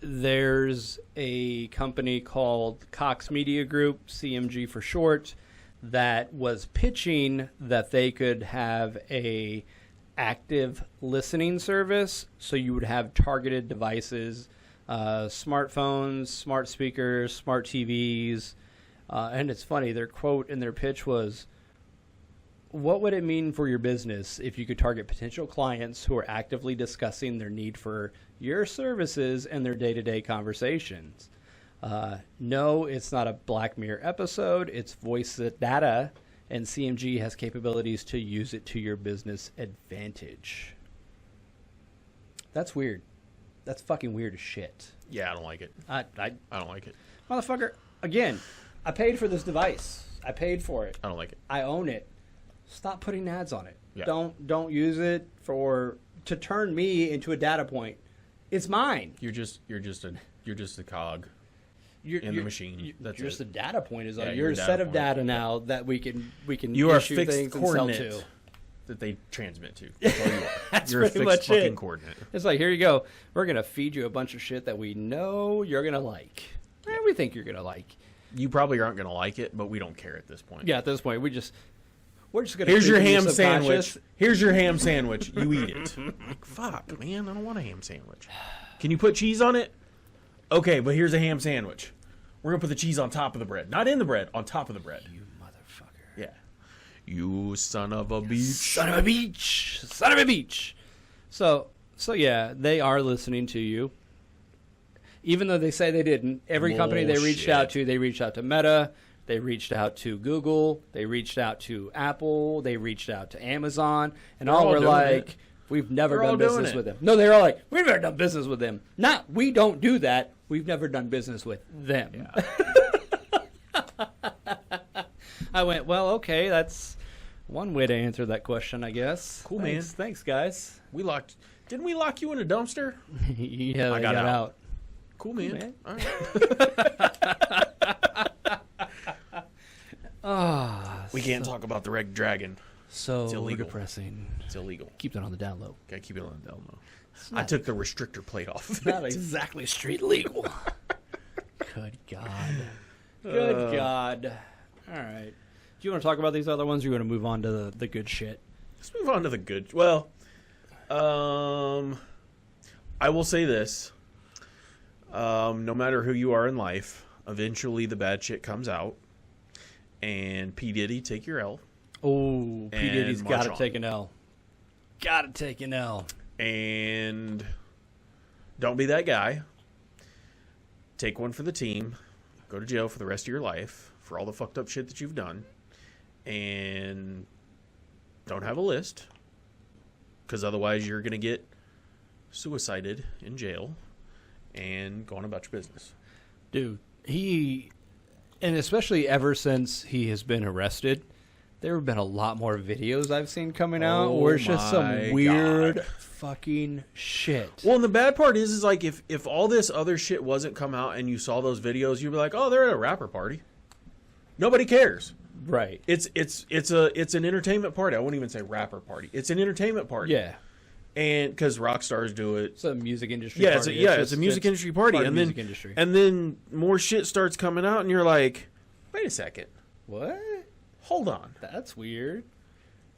there's a company called Cox Media Group, CMG for short, that was pitching that they could have a active listening service, so you would have targeted devices, smartphones, smart speakers, smart TVs, and it's funny, their quote in their pitch was, what would it mean for your business if you could target potential clients who are actively discussing their need for your services in their day-to-day conversations? No, it's not a Black Mirror episode. It's voice data, and CMG has capabilities to use it to your business advantage. That's weird. That's fucking weird as shit. Yeah, I don't like it. I I don't like it. motherfucker, again, I paid for this device. I paid for it. I don't like it. I own it. Stop putting ads on it. Yeah. Don't use it to turn me into a data point. It's mine. You're just a cog. You're, In the machine. That's you're it. just a data point. Is Yeah, all. you're You're a a data set of point. data now that we can You are a issue fixed things and sell coordinate to. that they transmit to. That's all you are. That's You're a pretty fixed much fucking it. coordinate. It's like, here you go. We're gonna feed you a bunch of shit that we know you're gonna like. And we think you're gonna like. You probably aren't going to like it, but we don't care at this point. Yeah, at this point, We're just gonna Here's your creep in ham subconscious. sandwich. Here's your ham sandwich. You eat it. Like, fuck, man, I don't want a ham sandwich. Can you put cheese on it? Okay, but here's a ham sandwich. We're gonna put the cheese on top of the bread, not in the bread, on top of the bread. You motherfucker. Yeah. You son of a beach. Son of a beach. Son of a beach. So yeah, they are listening to you. Even though they say they didn't, every company they reached Bullshit. out to, they reached out to Meta, they reached out to Google, they reached out to Apple, they reached out to Amazon, and all all were doing like, it. we've never They're all done doing business it. with them. No, they're all like, we've never done business with them. Not, we don't do that. We've never done business with them. I went, well, okay, that's one way to answer that question, I guess. Cool, man. Thanks, guys. Didn't we lock you in a dumpster? Yeah, they got got out. out. Cool, man. man. All right. We can't talk about the Red Dragon. So illegal. depressing. It's illegal. Keep that on the down low. Gotta keep it on the down low. I took the restrictor plate off. Not exactly street legal. Good God. Good God. All right. Do you want to talk about these other ones, or you want to move on to the good shit? Let's move on to the good. Well, I will say this. No matter who you are in life, eventually the bad shit comes out. And P. Diddy, take your L. Oh, P. And Diddy's march got to on. take an L. Got to take an L. And don't be that guy. Take one for the team. Go to jail for the rest of your life for all the fucked up shit that you've done. And don't have a list. Because otherwise you're going to get suicided in jail and go on about your business. Dude, and especially ever since he has been arrested, there have been a lot more videos I've seen coming out Oh where it's just some my weird God. fucking shit. Well, and the bad part is like if all this other shit wasn't come out and you saw those videos, you'd be like, oh, they're at a rapper party. Nobody cares. Right. It's an entertainment party. I wouldn't even say rapper party. It's an entertainment party. Yeah. And because rock stars do it. It's a music industry Yeah, party. it's a music industry party, part of and music then industry. and then more shit starts coming out, and you're like, wait a second, What? hold on. That's weird.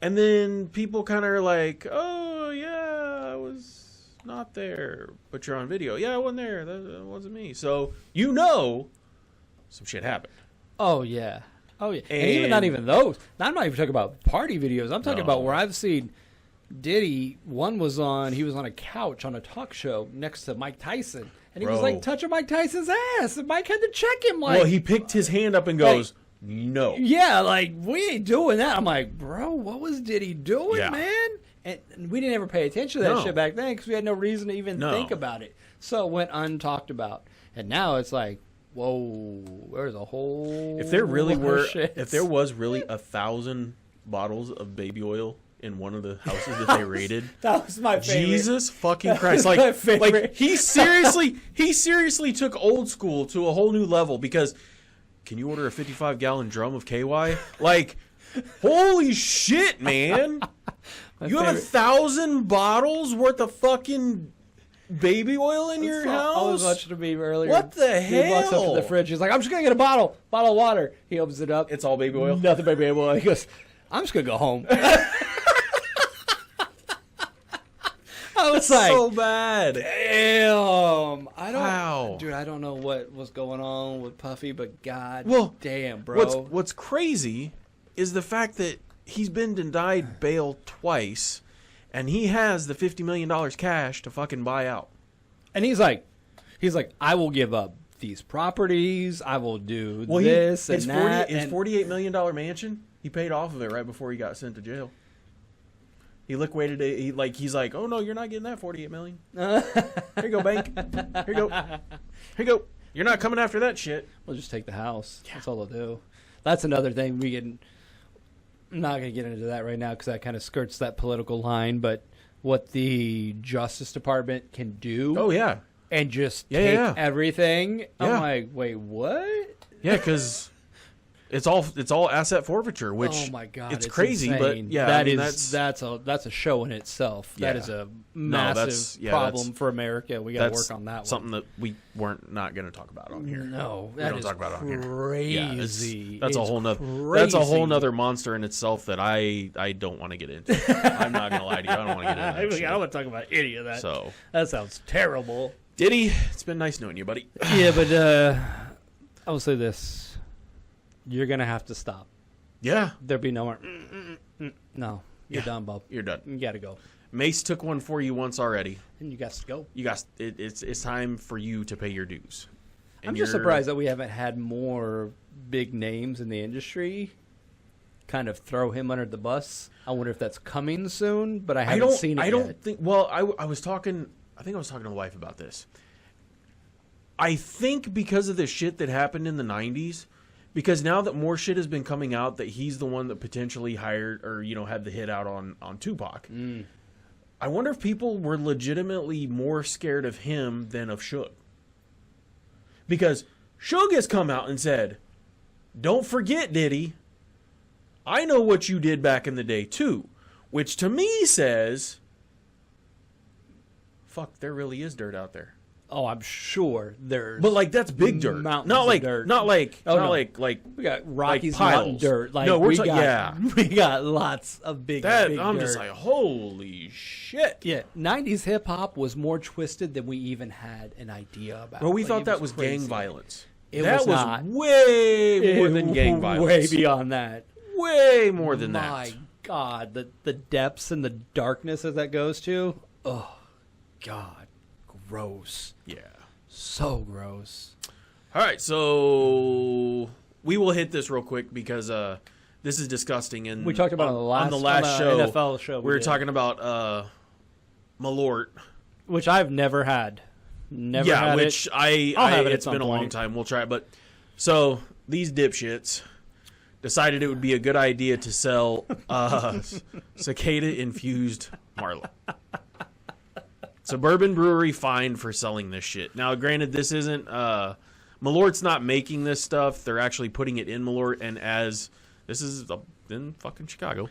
And then people kind of are like, oh yeah, I was not there, but you're on video. Yeah, I wasn't there. That wasn't me. So some shit happened. Oh yeah. And even not even those. I'm not even talking about party videos. I'm talking No. about where I've seen Diddy. He was on a couch on a talk show next to Mike Tyson, and he was Bro. like touching Mike Tyson's ass, and Mike had to check him. Like, Well, he picked his hand up and goes, no. yeah, like we ain't doing that. I'm like, bro, what was Diddy doing, Yeah. man? And we didn't ever pay attention to that No. shit back then because we had no reason to even No. think about it. So it went untalked about, and now it's like, whoa, there's a whole. If there really lot of were, shit. if there was really 1,000 bottles of baby oil in one of the houses that they raided, that was my favorite. Jesus fucking Christ! my Like favorite. he seriously took old school to a whole new level because can you order a 55-gallon drum of KY? Like, holy shit, man! You have favorite. 1,000 bottles worth of fucking baby oil in your house? I was watching a meme earlier. What the He walks up to hell? the fridge. He's like, I'm just gonna get a bottle of water. He opens it up. It's all baby oil. Nothing but baby oil. He goes, I'm just gonna go home. I was like, So bad. damn. Wow. Dude, I don't know what was going on with Puffy, but god Well, damn, bro. What's crazy is the fact that he's been denied bail twice, and he has the $50 million cash to fucking buy out. And he's like, I will give up these properties. I will do this and that. His and $48 million mansion, he paid off of it right before he got sent to jail. He liquidated it. He's like, oh no, you're not getting that $48 million. Here you go, bank. Here you go. Here you go. You're not coming after that shit. we'll just take the house. That's all they'll do. That's another thing we can. I'm not going to get into that right now because that kind of skirts that political line. But what the Justice Department can do, Oh yeah, and just Yeah, take yeah. everything. I'm Yeah. like, wait, what? yeah, because It's all asset forfeiture, which oh my god, it's crazy, insane. but yeah, that I mean, is that's a show in itself. That Yeah. is a No, massive that's problem for America. We got to that's work on that something that we weren't not going to talk about on here. one. No, We that don't is talk about it on here. crazy. Yeah, that's a It's whole nother. That's a whole crazy. nother monster in itself that I don't want to get into. I'm not gonna lie to you. I don't want to get into I that shit. don't want to talk about any of that. So, That sounds terrible. Diddy, it's been nice knowing you, buddy. Yeah, but I will say this: you're gonna have to stop. Yeah, There'll be no more. No, you're Yeah. done, Bob. you're done. You got to go, Mace took one for you once already. and you got to go. You guys, it's time for you to pay your dues. And I'm just you're- surprised that we haven't had more big names in the industry kind of throw him under the bus. I wonder if that's coming soon, but I haven't seen it I yet. don't think. Well, I was talking. I think I was talking to my wife about this. I think because of the shit that happened in the '90s, because now that more shit has been coming out, that he's the one that potentially hired or had the hit out on Tupac. I wonder if people were legitimately more scared of him than of Suge. Because Suge has come out and said, "Don't forget, Diddy, I know what you did back in the day too," which to me says, fuck, there really is dirt out there. Oh, I'm sure there's. But like that's big dirt. Mountains Not of like dirt. not like Oh, not no. like we got Rockies piles. Mountain dirt. Like No, we're we talking- got, yeah. we got lots of big. that. big I'm dirt. just like, holy shit. Yeah, 90s hip hop was more twisted than we even had an idea about. Well, we Like, thought it that was crazy. gang violence. It that was not. way more than gang violence. Way beyond that. Way more than My that. God, the depths and the darkness that goes to. Oh, God, gross. Yeah. So gross. All right, so we will hit this real quick because this is disgusting. And We talked about on, it on the last show, NFL show. we were did, talking about Malort. which I've never had. Never Yeah, had which it. I I'll have it at it's some been a long point. time. We'll try it, but so these dipshits decided it would be a good idea to sell cicada infused Marlin. Suburban Brewery fined for selling this shit. Now, granted, this isn't Malort's not making this stuff. They're actually putting it in Malort, and as this is in fucking Chicago,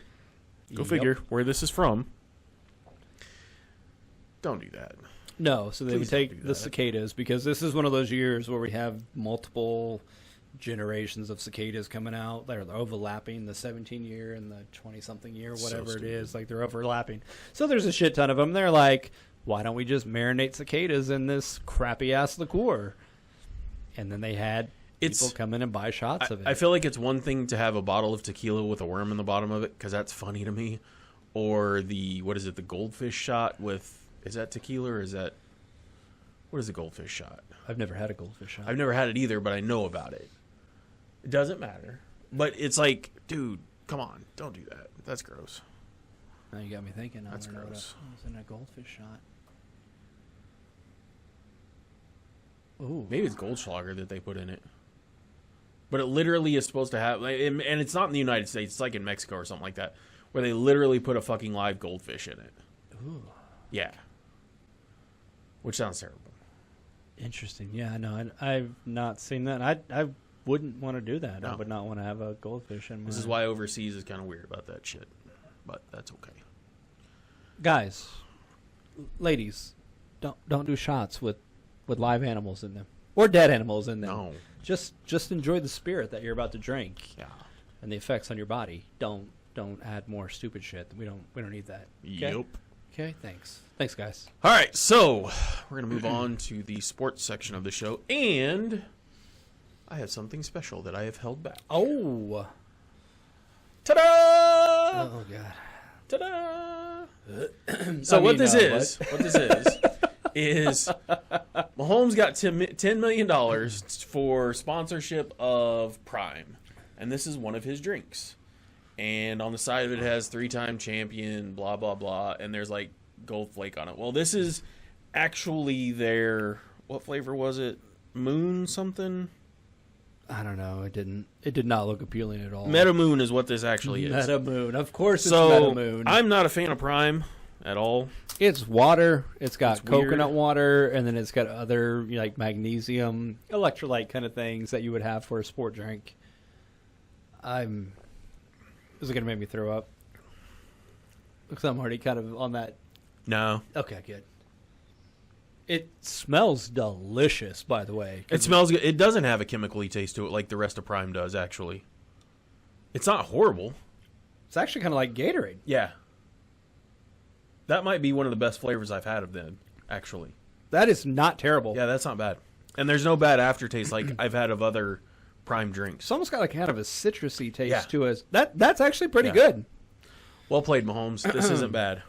go Yep. figure where this is from. Don't do that. No, so they Please would don't take do the that. cicadas because this is one of those years where we have multiple generations of cicadas coming out. They're overlapping the 17-year and the 20-something year, So whatever it stupid. is. Like they're overlapping. So there's a shit ton of them. They're like, why don't we just marinate cicadas in this crappy ass liqueur? And then they had people come in and buy shots of it. I feel like it's one thing to have a bottle of tequila with a worm in the bottom of it because that's funny to me, or the the goldfish shot with. Is that tequila or is that... What is a goldfish shot? I've never had a goldfish shot. I've never had it either, but I know about it. It doesn't matter. But it's like, dude, come on. Don't do that. That's gross. Now you got me thinking. That's I wonder gross. what was in a goldfish shot. Ooh. Maybe it's Goldschlager that they put in it. But it literally is supposed to have... And it's not in the United States. It's like in Mexico or something like that, where they literally put a fucking live goldfish in it. Ooh. Yeah. Which sounds terrible. Interesting. Yeah, no, I've not seen that. I wouldn't want to do that. I No. would not want to have a goldfish in my... This is why overseas is kind of weird about that shit. But that's okay. Guys, ladies, don't do shots with live animals in them or dead animals in them. No. Just enjoy the spirit that you're about to drink Yeah. and the effects on your body. Don't add more stupid shit. We don't need that. Okay? Yep. Okay, thanks. Thanks, guys. All right, so we're going to move on to the sports section of the show. And I have something special that I have held back. Oh. Ta-da! Oh god. Ta-da! So what this is Mahomes got $10 million for sponsorship of Prime. And this is one of his drinks. And on the side of it has 3-time champion, blah, blah, blah. And there's like gold flake on it. Well, this is actually their, what flavor was it? Moon something? I don't know. It did not look appealing at all. Meta Moon is what this actually is. Meta Moon. Of course it's So Meta Moon. I'm not a fan of Prime at all. It's water. It's got It's weird. coconut water, and then it's got other like magnesium, electrolyte kind of things that you would have for a sport drink. Is it gonna make me throw up? Because I'm already kind of on that. No. Okay, good. It smells delicious, by the way. It smells good. It doesn't have a chemically taste to it like the rest of Prime does, actually. It's not horrible. It's actually kind of like Gatorade. Yeah. That might be one of the best flavors I've had of them, actually. That is not terrible. Yeah, that's not bad. And there's no bad aftertaste like I've had of other Prime drinks. It's almost got like kind of a citrusy taste Yeah. to it. That's actually pretty Yeah. good. Well played, Mahomes. This isn't bad.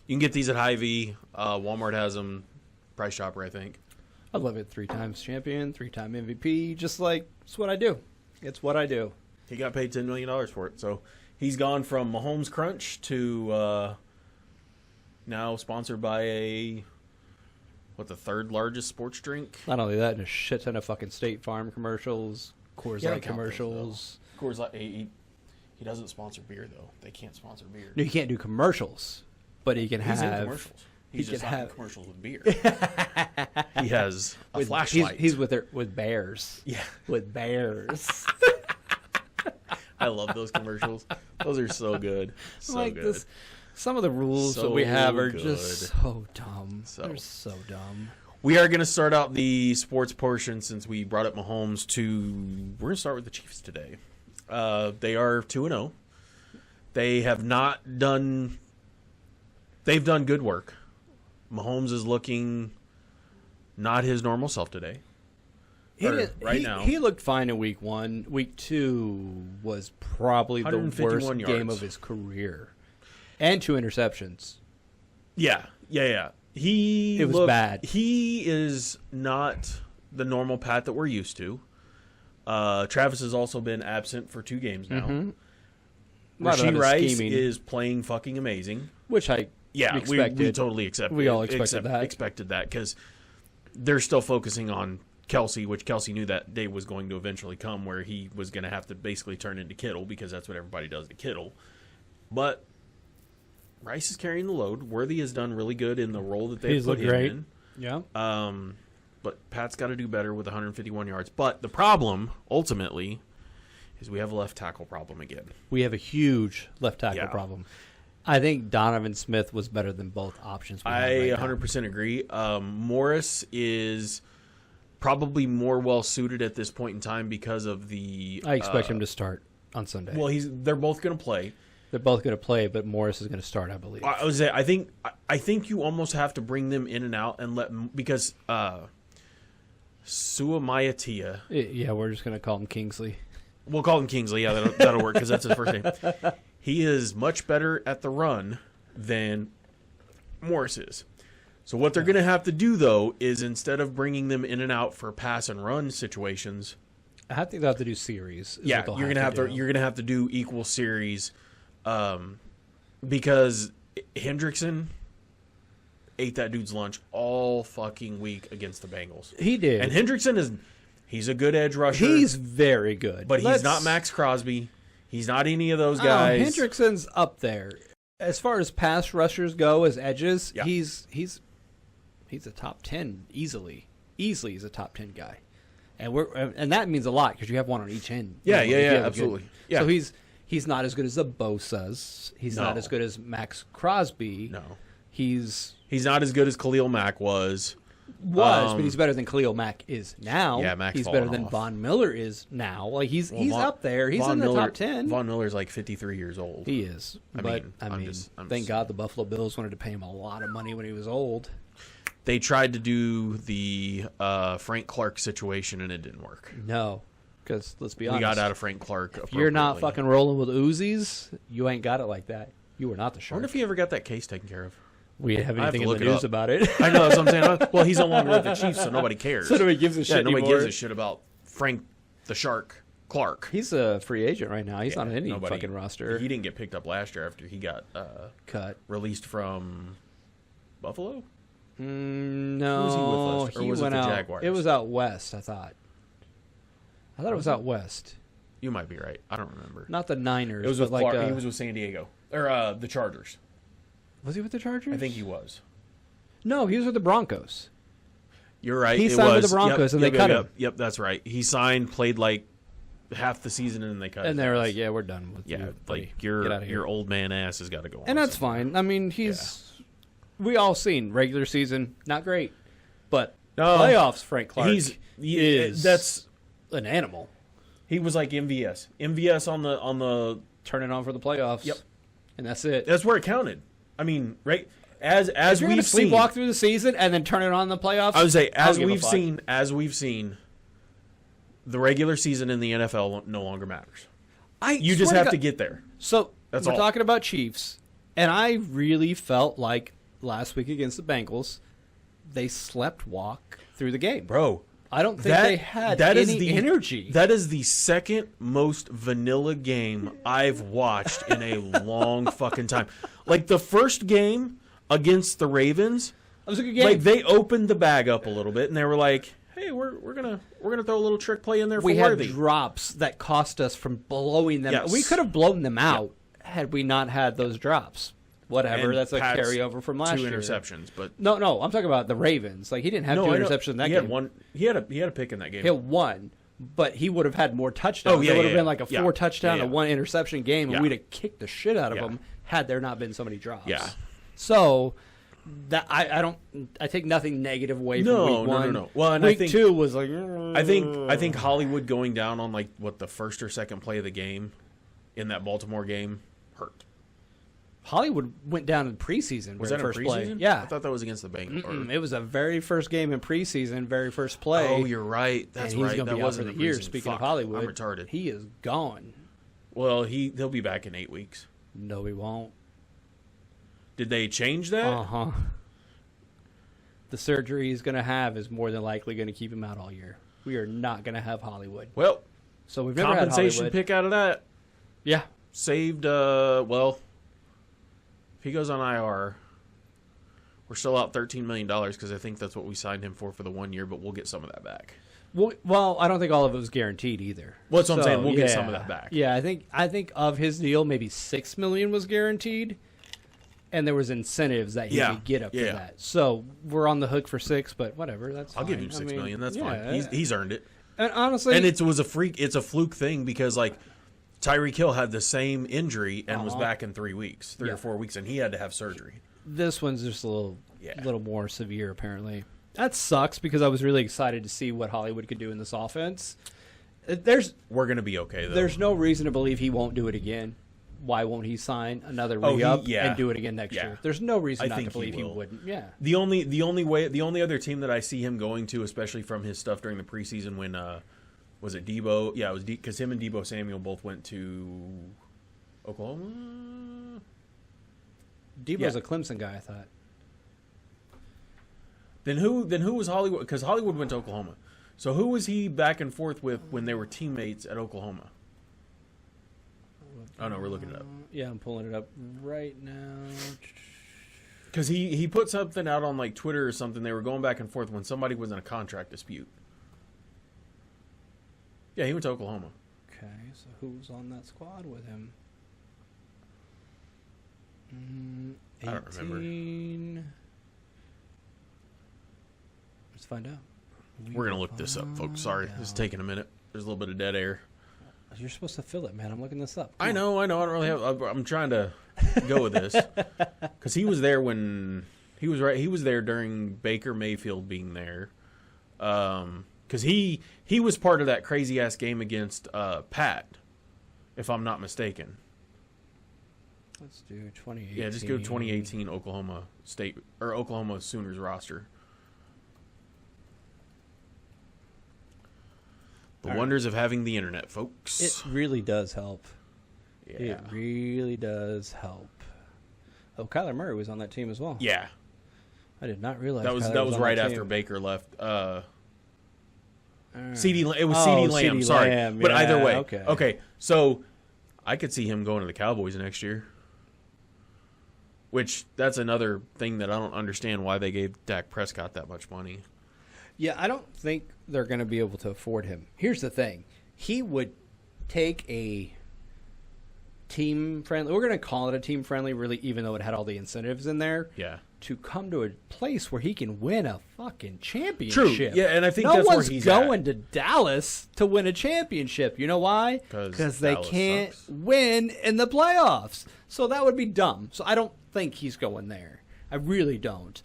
You can get these at Hy-Vee. Walmart has them. Price Chopper, I think. I love it. 3 times champion, 3-time MVP. Just like, it's what I do. It's what I do. He got paid $10 million for it. So he's gone from Mahomes Crunch to now sponsored by the third largest sports drink? Not only that, and a shit ton of fucking State Farm commercials, Coors Yeah, Light count those, commercials. Coors Light. He doesn't sponsor beer, though. They can't sponsor beer. No, you can't do commercials, but he can He's have. in commercials. He's he just can not in have- commercials with beer. He has a with- flashlight. He's with bears. Yeah. With bears. I love those commercials. Those are so good. So like good. this. Some of the rules that So we have are good. just so dumb. So. They're so dumb. We are going to start out the sports portion since we brought up Mahomes we're going to start with the Chiefs today. They are 2-0. They have not done... They've done good work. Mahomes is looking not his normal self today. He looked fine in week 1. Week 2 was probably the 151 worst game yards. of his career. And 2 interceptions. Yeah. It was bad. He is not the normal Pat that we're used to. Travis has also been absent for 2 games now. Mm-hmm. A lot of Rasheed that is Rice scheming. is playing fucking amazing. Which I expected. We totally accepted. We all expected that. Expected that because they're still focusing on Kelsey, which Kelsey knew that day was going to eventually come, where he was going to have to basically turn into Kittle because that's what everybody does to Kittle. But Rice is carrying the load. Worthy has done really good in the role that they've He's put looked him great. in. Yeah. But Pat's got to do better with 151 yards. But the problem, ultimately, is we have a left tackle problem again. We have a huge left tackle Yeah. problem. I think Donovan Smith was better than both options. We have I right now. 100% agree. Morris is probably more well suited at this point in time because of the. I expect him to start on Sunday. Well, they're both going to play. They're both going to play, but Morris is going to start, I believe. I was. I think you almost have to bring them in and out and because Suamaiatia. Yeah, we're just going to call him Kingsley. We'll call him Kingsley. Yeah, that'll work because that's his first name. He is much better at the run than Morris is. So what they're going to have to do, though, is instead of bringing them in and out for pass and run situations, I think they'll have to do series. is yeah, what they'll you're gonna have to do equal series, because Hendrickson ate that dude's lunch all fucking week against the Bengals. He did. And Hendrickson he's a good edge rusher. He's very good. but he's not Max Crosby. He's not any of those guys. Hendrickson's up there. As far as pass rushers go, as edges, Yeah. he's a top 10 easily. Easily he's a top 10 guy. And that means a lot because you have one on each end. Yeah, You know, if you have a good- absolutely. Yeah. So he's not as good as the Bosa's. He's not No. as good as Max Crosby. No. He's He's not as good as Khalil Mack was. but he's better than Khalil Mack is now. Yeah, Mack's he's better fallen than off. Von Miller is now. Like he's Von- up there. He's Von in the Miller, top 10. Von Miller's like 53 years old. He is. I But mean, I I'm mean, just thank God the Buffalo Bills wanted to pay him a lot of money when he was old. They tried to do the Frank Clark situation, and it didn't work. No, because let's be We honest, got out of Frank Clark. if you're not appropriately. fucking rolling with Uzis, you ain't got it like that. You are not the I shark. wonder if he ever got that case taken care of. We have I have anything to in the look it news up. about it. I know, that's what I'm saying. Well, he's no longer with the Chiefs, so nobody cares. So nobody gives a Yeah, shit nobody anymore. gives a shit about Frank the Shark Clark. He's a free agent right now. He's Yeah, not on any nobody- fucking roster. He didn't get picked up last year after he got Cut. released from Buffalo. No, Who's he with us? Or was it went the out. Jaguars? It was out west. I thought it was out west. You might be right. I don't remember. Not the Niners. It was but with like Clark. He was with San Diego or the Chargers. Was he with the Chargers? I think he was. No, he was with the Broncos. You're right. He it signed with was. the Broncos, Yep, and they yep, cut yep, him. Yep, that's right. He signed, played like half the season and they cut. And his they were ass. like, "Yeah, we're done with yeah, you, buddy. like Get outta here." your old man ass has got to go on. And that's somewhere. fine. I mean, we all seen regular season, not great, but No. playoffs. Frank Clark is that's an animal. he was like MVS. MVS on the Turn it on for the playoffs. Yep. And that's it. that's where it counted. I mean, right as If you're gonna we've seen, sleepwalk through the season and then turn it on in the playoffs, I would say I don't give a fuck. as we've seen, the regular season in the NFL no longer matters. You swear just have God- to get there. So That's we're all. talking about Chiefs, and I really felt like last week against the Bengals, they slept walk through the game. Bro, I don't think they had that is any the energy. That is the second most vanilla game I've watched in a long fucking time. Like the first game against the Ravens, It was a good game. like they opened the bag up a little bit and they were like, "Hey, we're gonna throw a little trick play in there for we had Worthy." drops that cost us from blowing them. Yes. We could have blown them out had we not had those drops. Whatever, And that's a Pat's carryover from last 2 year. interceptions, but No, I'm talking about the Ravens. Like he didn't have no, 2 I know. interceptions in that he game. had one. He had a pick in that game. He had 1, but he would have had more touchdowns. Oh, yeah, it would yeah, have been yeah. like a Yeah. 4 touchdown Yeah, and yeah. 1 interception game, and Yeah. we'd have kicked the shit out of Yeah. them had there not been so many drops. Yeah. So that I take nothing negative away from No, week no, no, 1. no. Well, and I week think- 2 was like I think Hollywood going down on like what the first or second play of the game in that Baltimore game hurt. Hollywood went down in preseason. Was very that in first preseason? play. Yeah. I thought that was against the Bengals. It was the very first game in preseason, very first play. Oh, you're right. That's and he's right. going to That be out for wasn't the in year. preseason. Speaking of Fuck, Hollywood, I'm retarded. He is gone. Well, he'll be back in 8 weeks. No, he won't. Did they change that? Uh-huh. The surgery he's going to have is more than likely going to keep him out all year. We are not going to have Hollywood. Well, So we've never had compensation Hollywood. pick out of that Yeah. saved. Well, if he goes on IR, we're still out $13 million because I think that's what we signed him for the 1 year. But we'll get some of that back. Well, I don't think all of it was guaranteed either. Well, that's what I'm So, saying. We'll get some of yeah. that back. Yeah, I think of his deal, maybe $6 million was guaranteed, and there was incentives that he Yeah. could get up Yeah. for that. So we're on the hook for 6, but whatever. That's I'll fine. give him $6 million. That's yeah. fine. He's earned it. And honestly, And it's a fluke thing because like Tyreek Hill had the same injury and was Uh-huh. back in 3 weeks, 3 Yeah. or 4 weeks, and he had to have surgery. this one's just a Yeah. little more severe, apparently. That sucks because I was really excited to see what Hollywood could do in this offense. We're gonna be okay though. There's no reason to believe he won't do it again. Why won't he sign another re-up yeah. and do it again next Yeah. year? There's no reason I not to think he believe he will. wouldn't. Yeah. the only other team that I see him going to, especially from his stuff during the preseason, when was it Debo? Yeah, it was because him and Debo Samuel both went to Oklahoma. Debo's Yeah. a Clemson guy, I thought. Then who was Hollywood? Because Hollywood went to Oklahoma. So who was he back and forth with when they were teammates at Oklahoma? Oh no, we're looking it up. Yeah, I'm pulling it up right now. Because he put something out on like Twitter or something. They were going back and forth when somebody was in a contract dispute. Yeah, he went to Oklahoma. Okay, so who's on that squad with him? I don't remember. 18. Let's find out. We're gonna look this up, folks. Sorry, this is taking a minute. There's a little bit of dead air. You're supposed to fill it, man. I'm looking this up. I know. I don't really have. I'm trying to go with this because he was there when he was right. He was there during Baker Mayfield being there. Because he was part of that crazy ass game against Pat, if I'm not mistaken. Let's do 2018. Yeah, just go 2018 Oklahoma State or Oklahoma Sooners roster. The wonders of having the internet, folks. It really does help. yeah. It really does help. Oh, Kyler Murray was on that team as well. Yeah. I did not realize That was Kyler on right that after team. Baker left. Alright. CD. It was Oh, CD Lamb. CeeDee Sorry, Lamb, but either yeah, way, okay. So I could see him going to the Cowboys next year. Which that's another thing that I don't understand why they gave Dak Prescott that much money. Yeah, I don't think they're going to be able to afford him. Here's the thing. He would take a team-friendly – we're going to call it a team-friendly, really, even though it had all the incentives in there. Yeah. to come to a place where he can win a fucking championship. Yeah, and I think no that's where one's he's going at. to Dallas to win a championship. You know why? 'Cause Because they Dallas can't sucks. win in the playoffs. So that would be dumb. So I don't think he's going there. I really don't.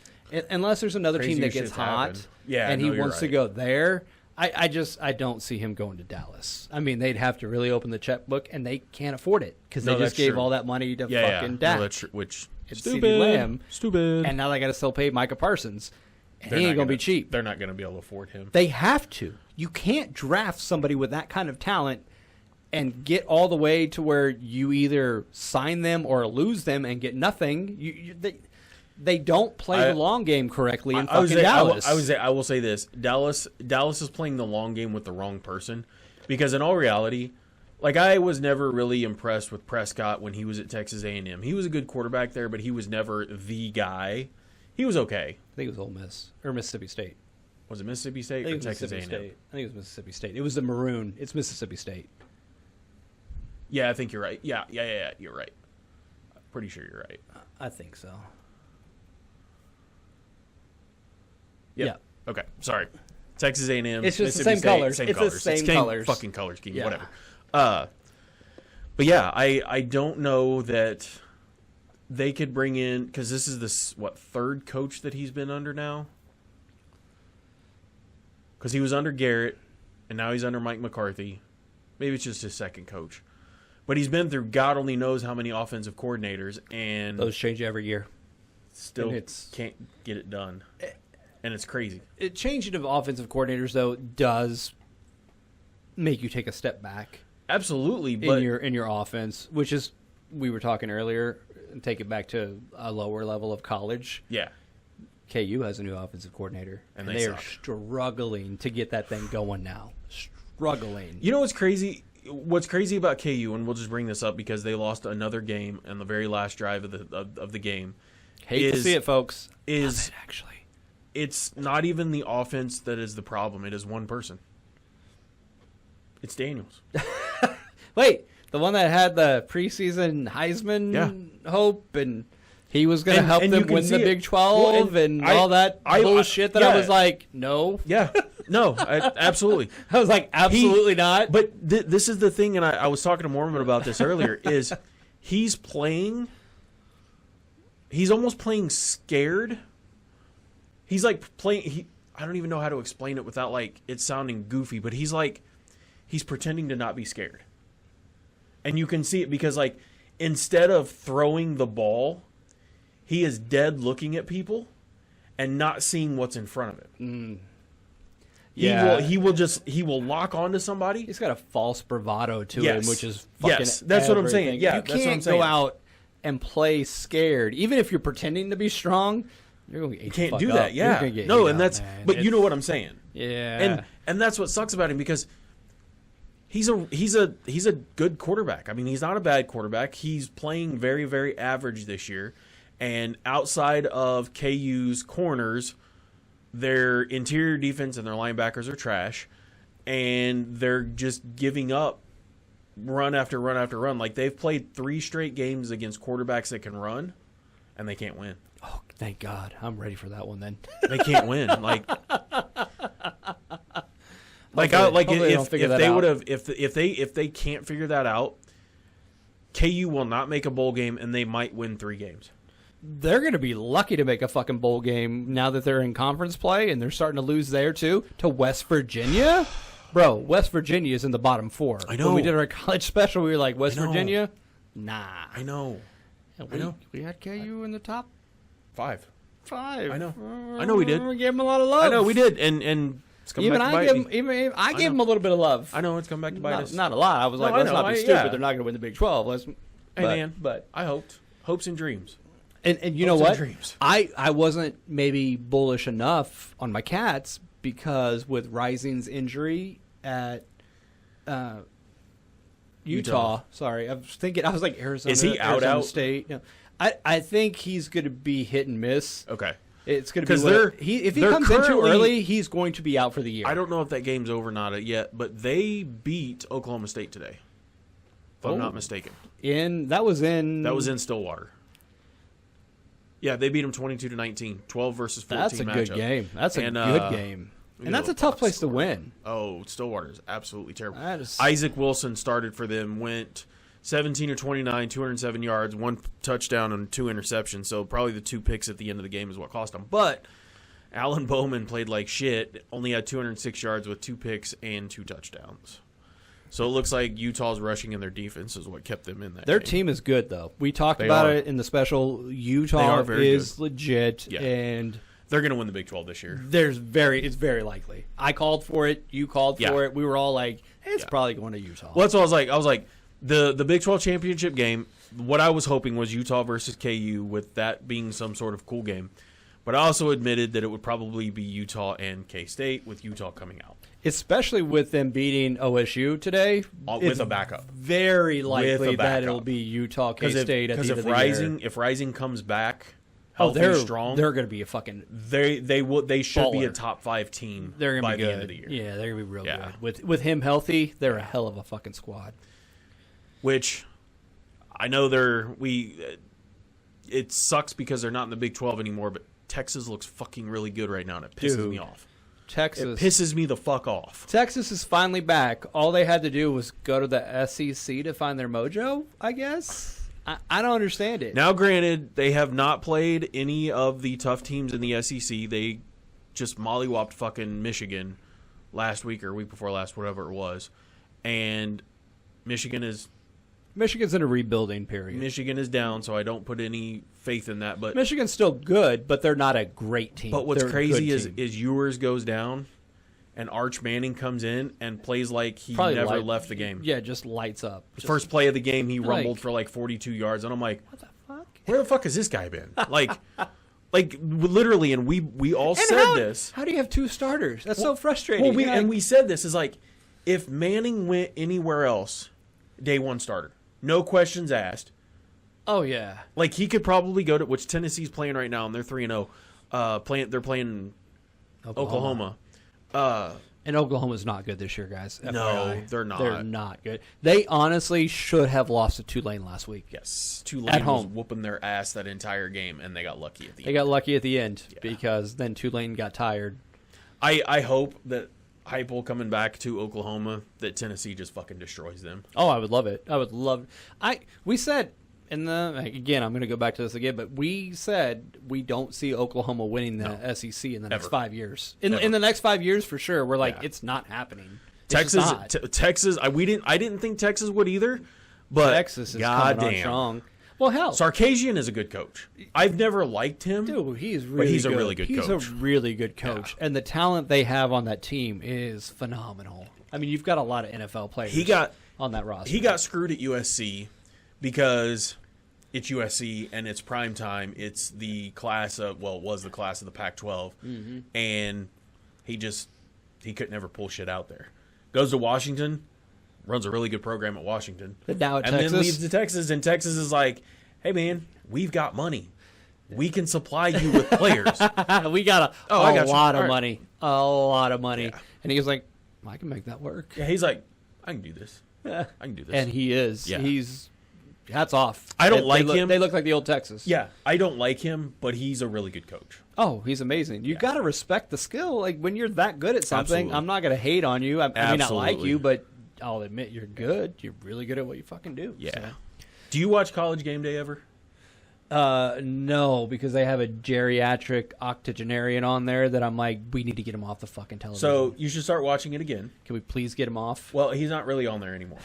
Unless there's another team that Crazier gets shit's hot happened. Yeah, and he no, you're wants to right. go there. I don't see him going to Dallas. I mean, they'd have to really open the checkbook, and they can't afford it because No, they just that's gave true. all that money to Yeah, fucking no, Dak. that's true, which It's stupid, CeeDee Lamb. stupid. And now they got to still pay Micah Parsons. And They're he ain't not going to be cheap. They're not going to be able to afford him. They have to. You can't draft somebody with that kind of talent and get all the way to where you either sign them or lose them and get nothing. They don't play the long game correctly in fucking Dallas. I will say this: Dallas is playing the long game with the wrong person, because in all reality, like, I was never really impressed with Prescott when he was at Texas A&M. He was a good quarterback there, but he was never the guy. He was okay. I think it was Ole Miss or Mississippi State. Was it Mississippi State I or think it was Texas Mississippi A&M? State. I think it was Mississippi State. It was the maroon. It's Mississippi State. Yeah, I think you're right. Yeah, you're right. I'm pretty sure you're right. I think so. Yep. Yeah. Okay. Sorry. Texas A&M. It's just the Mississippi same State, colors. Same It's the colors. same colors. Fucking colors. King, Yeah. Whatever. But yeah, I don't know that they could bring in, because this is third coach that he's been under now? Because he was under Garrett, and now he's under Mike McCarthy. Maybe it's just his second coach. But he's been through God only knows how many offensive coordinators, and Those change every year. still and it's- can't get it done. And it's crazy. Changing of offensive coordinators, though, does make you take a step back Absolutely, but in your offense, which is, we were talking earlier, and take it back to a lower level of college. yeah. KU has a new offensive coordinator, And and they they are suck. struggling to get that thing going now. Struggling. You know what's crazy? What's crazy about KU, and we'll just bring this up because they lost another game in the very last drive of the game. Hate to see it, folks. Is Love it, actually. it's not even the offense that is the problem. It is one person. It's Daniels. Wait, the one that had the preseason Heisman hope, and he was going to help and you them can win see the it. Big 12 Well, and I- all that I- bullshit that yeah. I was like, no. Yeah. No, absolutely. I was like, absolutely not. But this is the thing, and I was talking to Mormon about this earlier, is he's almost playing scared. He's like playing, I don't even know how to explain it without like it sounding goofy, but he's pretending to not be scared. And you can see it because, like, instead of throwing the ball, he is dead looking at people and not seeing what's in front of him. Yeah. He will lock onto somebody. He's got a false bravado to Yes. him, which is fucking Yes, that's what I'm saying. everything. Yeah, you that's what I'm can't saying. go out and play scared. Even if you're pretending to be strong, you're going to get You ate can't the do fuck that. up. You're Yeah. gonna get No, ate and up, that's man. but you know what I'm saying. Yeah. And that's what sucks about him because he's a good quarterback. I mean, he's not a bad quarterback. He's playing very, very average this year. And outside of KU's corners, their interior defense and their linebackers are trash. And they're just giving up run after run after run. Like, they've played 3 straight games against quarterbacks that can run, and they can't win. Oh, thank God. I'm ready for that one then. They can't win. Like Hopefully they don't if figure that they out. would have if they can't figure that out, KU will not make a bowl game, and they might win 3 games. They're going to be lucky to make a fucking bowl game now that they're in conference play and they're starting to lose there too to West Virginia. Bro, West Virginia is in the bottom 4. I know. When we did our college special, we were like, West I know. Virginia? Nah. I know. And I know. We had KU in the top 5. 5. I know. I know we did. We gave them a lot of love. I know we did, and it's coming Even back to I bite gave me. them, even I gave know. them a little bit of love. I know it's coming back to bite us. Not a lot. I was like, I let's know. not be I- stupid. yeah. They're not going to win the Big 12. Hey, man. But I hopes and dreams. And you know Hopes and what? dreams. I wasn't maybe bullish enough on my Cats because with Rising's injury at Utah. Sorry, I was like Arizona. Is he out, Arizona out? State. No. I think he's going to be hit and miss. Okay. It's going to be 'Cause if he they're comes in too currently- early, he's going to be out for the year. I don't know if that game's over or not yet, but they beat Oklahoma State today. If I'm not mistaken. That was in That was in Stillwater. Yeah, they beat them 22-19, 12 versus 14 That's a good matchup. game. That's a And, good game. And that's a tough place to win. Oh, Stillwater is absolutely terrible. That is- Isaac Wilson started for them, went 17 or 29, 207 yards, 1 touchdown and 2 interceptions. So probably the 2 picks at the end of the game is what cost them. But Alan Bowman played like shit, only had 206 yards with 2 picks and 2 touchdowns. So it looks like Utah's rushing in their defense is what kept them in that Their game. team is good, though. We talked They about are. it in the special. They Utah are very is good. legit, Yeah. and They're going to win the Big 12 this year. it's very likely. I called for it. You called Yeah. for it. We were all like, hey, it's Yeah. probably going to Utah. Well, that's what I was like, the Big 12 championship game, what I was hoping was Utah versus KU, with that being some sort of cool game. But I also admitted that it would probably be Utah and K-State, with Utah coming out. Especially with them beating OSU today. With it's a backup. Very likely that backup. it'll be Utah, Because K-State at the end of the Rising year. if Rising comes back Oh, healthy, they're strong, They're going to be a fucking. they should be a baller. top 5 team They're by going to be the good. end of the year. Yeah, they're going to be real Yeah. good. With him healthy, they're a hell of a fucking squad. Which I know it sucks because they're not in the Big 12 anymore, but Texas looks fucking really good right now, and it pisses Dude. me off. It Texas pisses me the fuck off. Texas is finally back. All they had to do was go to the SEC to find their mojo, I guess. I don't understand it. Now, granted, they have not played any of the tough teams in the SEC. They just mollywopped fucking Michigan last week or week before last, whatever it was. And Michigan's in a rebuilding period. down, so I don't put any faith in that. But Michigan's still good, but they're not a great team. what's They're a crazy good is team. Ewers goes down, and Arch Manning comes in and plays like he Probably never left the game. Yeah, just lights up. Just, First play of the game, he Like- rumbled for like 42 yards, and I'm like, what the fuck? where the fuck has this guy been? Like literally, and we all And said this. How do you have 2 starters? That's so frustrating. Well, You're like- we said this is like, if Manning went anywhere else, day 1 starter, no questions asked. oh yeah, Like he could probably go to which Tennessee's playing right now, and they're 3-0. They're playing Oklahoma. And Oklahoma's not good this year, guys. No, FYI. they're not. They're not good. They honestly should have lost to Tulane last week. Yes, Tulane At was home. whooping their ass that entire game, and they got lucky at the They end. got lucky at the end because then Tulane got tired. I hope that Heupel coming back to Oklahoma, that Tennessee just fucking destroys them. Oh, I would love it. I would love. We said in the again. I'm going to go back to this again, but we said we don't see Oklahoma winning the SEC in the next Ever. 5 years. Ever. In the next 5 years, for sure. We're like, Yeah. it's not happening. It's just not. Texas. I didn't think Texas would either, but Texas is coming on goddamn, strong. Well, hell, Sarkisian is a good coach. I've never liked him. dude, he's really he's a good. really good He's coach. a really good coach, and the talent they have on that team is phenomenal. I mean, you've got a lot of NFL players. On that roster. He got screwed at USC because it's USC and it's prime time. It's the class of it was the class of the Pac-12, and he could never pull shit out there. Goes to Washington, runs a really good program at Washington, But now at and Texas? then leaves to Texas, and Texas is like, "Hey man, we've got money. We can supply you with players." we got a I got you. lot of All right. money. A lot of money. Yeah. And he was like, I can make that work. Yeah, he's like, "I can do this. I can do this." And he is. Yeah. He's hats off. I don't They like look- him. They look like the old Texas. yeah, I don't like him, but he's a really good coach. Oh, he's amazing. You got to respect the skill. Like when you're that good at something, Absolutely. I'm not going to hate on you. I mean, not like Absolutely. you, but I'll admit you're good. You're really good at what you fucking do. Yeah. So. Do you watch College Game Day ever? No, because they have a geriatric octogenarian on there that I'm like, we need to get him off the fucking television. So you should start watching it again. Can we please get him off? Well, he's not really on there anymore.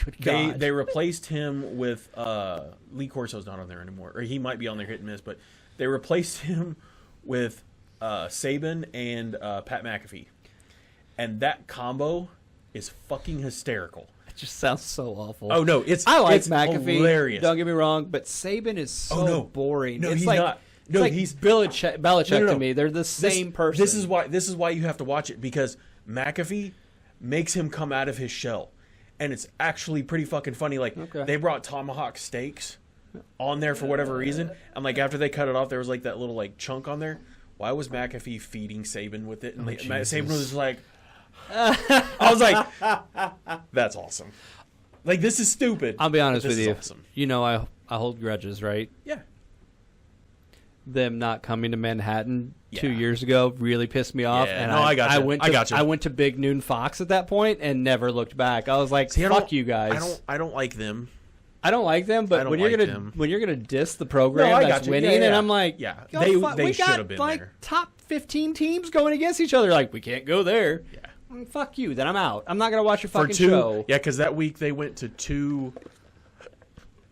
Good God. They replaced him with Lee Corso's not on there anymore, or he might be on there hit and miss, but they replaced him with Saban and Pat McAfee, and that combo is fucking hysterical. It just sounds so awful. Oh no, I like it's McAfee. hilarious. Don't get me wrong, but Saban is so no. boring. No, it's he's like, not. It's No, like he's Belichick No. to me. They're the same person. This is why you have to watch it, because McAfee makes him come out of his shell, and it's actually pretty fucking funny. Like Okay. they brought tomahawk steaks on there for whatever reason, and like after they cut it off, there was like that little like chunk on there. Why was McAfee feeding Saban with it? And like, Saban was just like, I was like, that's awesome. Like this is stupid. I'll be honest but this with is you. Awesome. You know, I hold grudges, right? Yeah. them not coming to Manhattan 2 Yeah. years ago really pissed me off. Yeah, And no, I got you. went I to, got you. I went to Big Noon Fox at that point and never looked back. I was like, See, fuck you guys. I don't like them. I don't like them, I but don't when you're like gonna them. when you're gonna diss the program No, I that's got you. winning, Yeah, yeah. and I'm like, Yeah. yo, They we should got have been like there. top 15 teams going against each other. Like, we can't go there. Yeah. Fuck you. Then I'm out. I'm not gonna watch your For fucking two, show. yeah, because that week they went to 2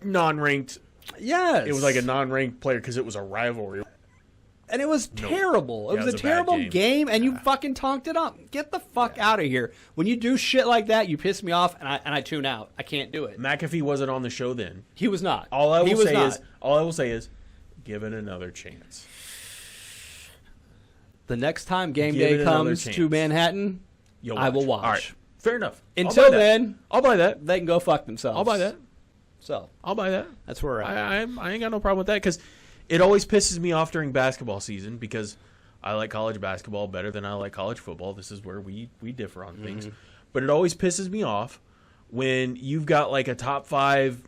non-ranked. Yes, It was like a non-ranked player because it was a rivalry. and it was terrible. It Yeah, was it a was a bad terrible game. game, and you fucking tonked it up. Get the fuck out of here. When you do shit like that, you piss me off, and I tune out. I can't do it. McAfee wasn't on the show then. He was not. All I He will was say not. is, give it another chance. The next time game Give day it another comes to chance. Manhattan, You'll I will watch. All right, fair enough. Until I'll buy that. then, I'll buy that. they can go fuck themselves. I'll buy that. So I'll buy that. that's where we're at. I ain't got no problem with that because it always pisses me off during basketball season because I like college basketball better than I like college football. This is where we differ on things. But it always pisses me off when you've got like a top 5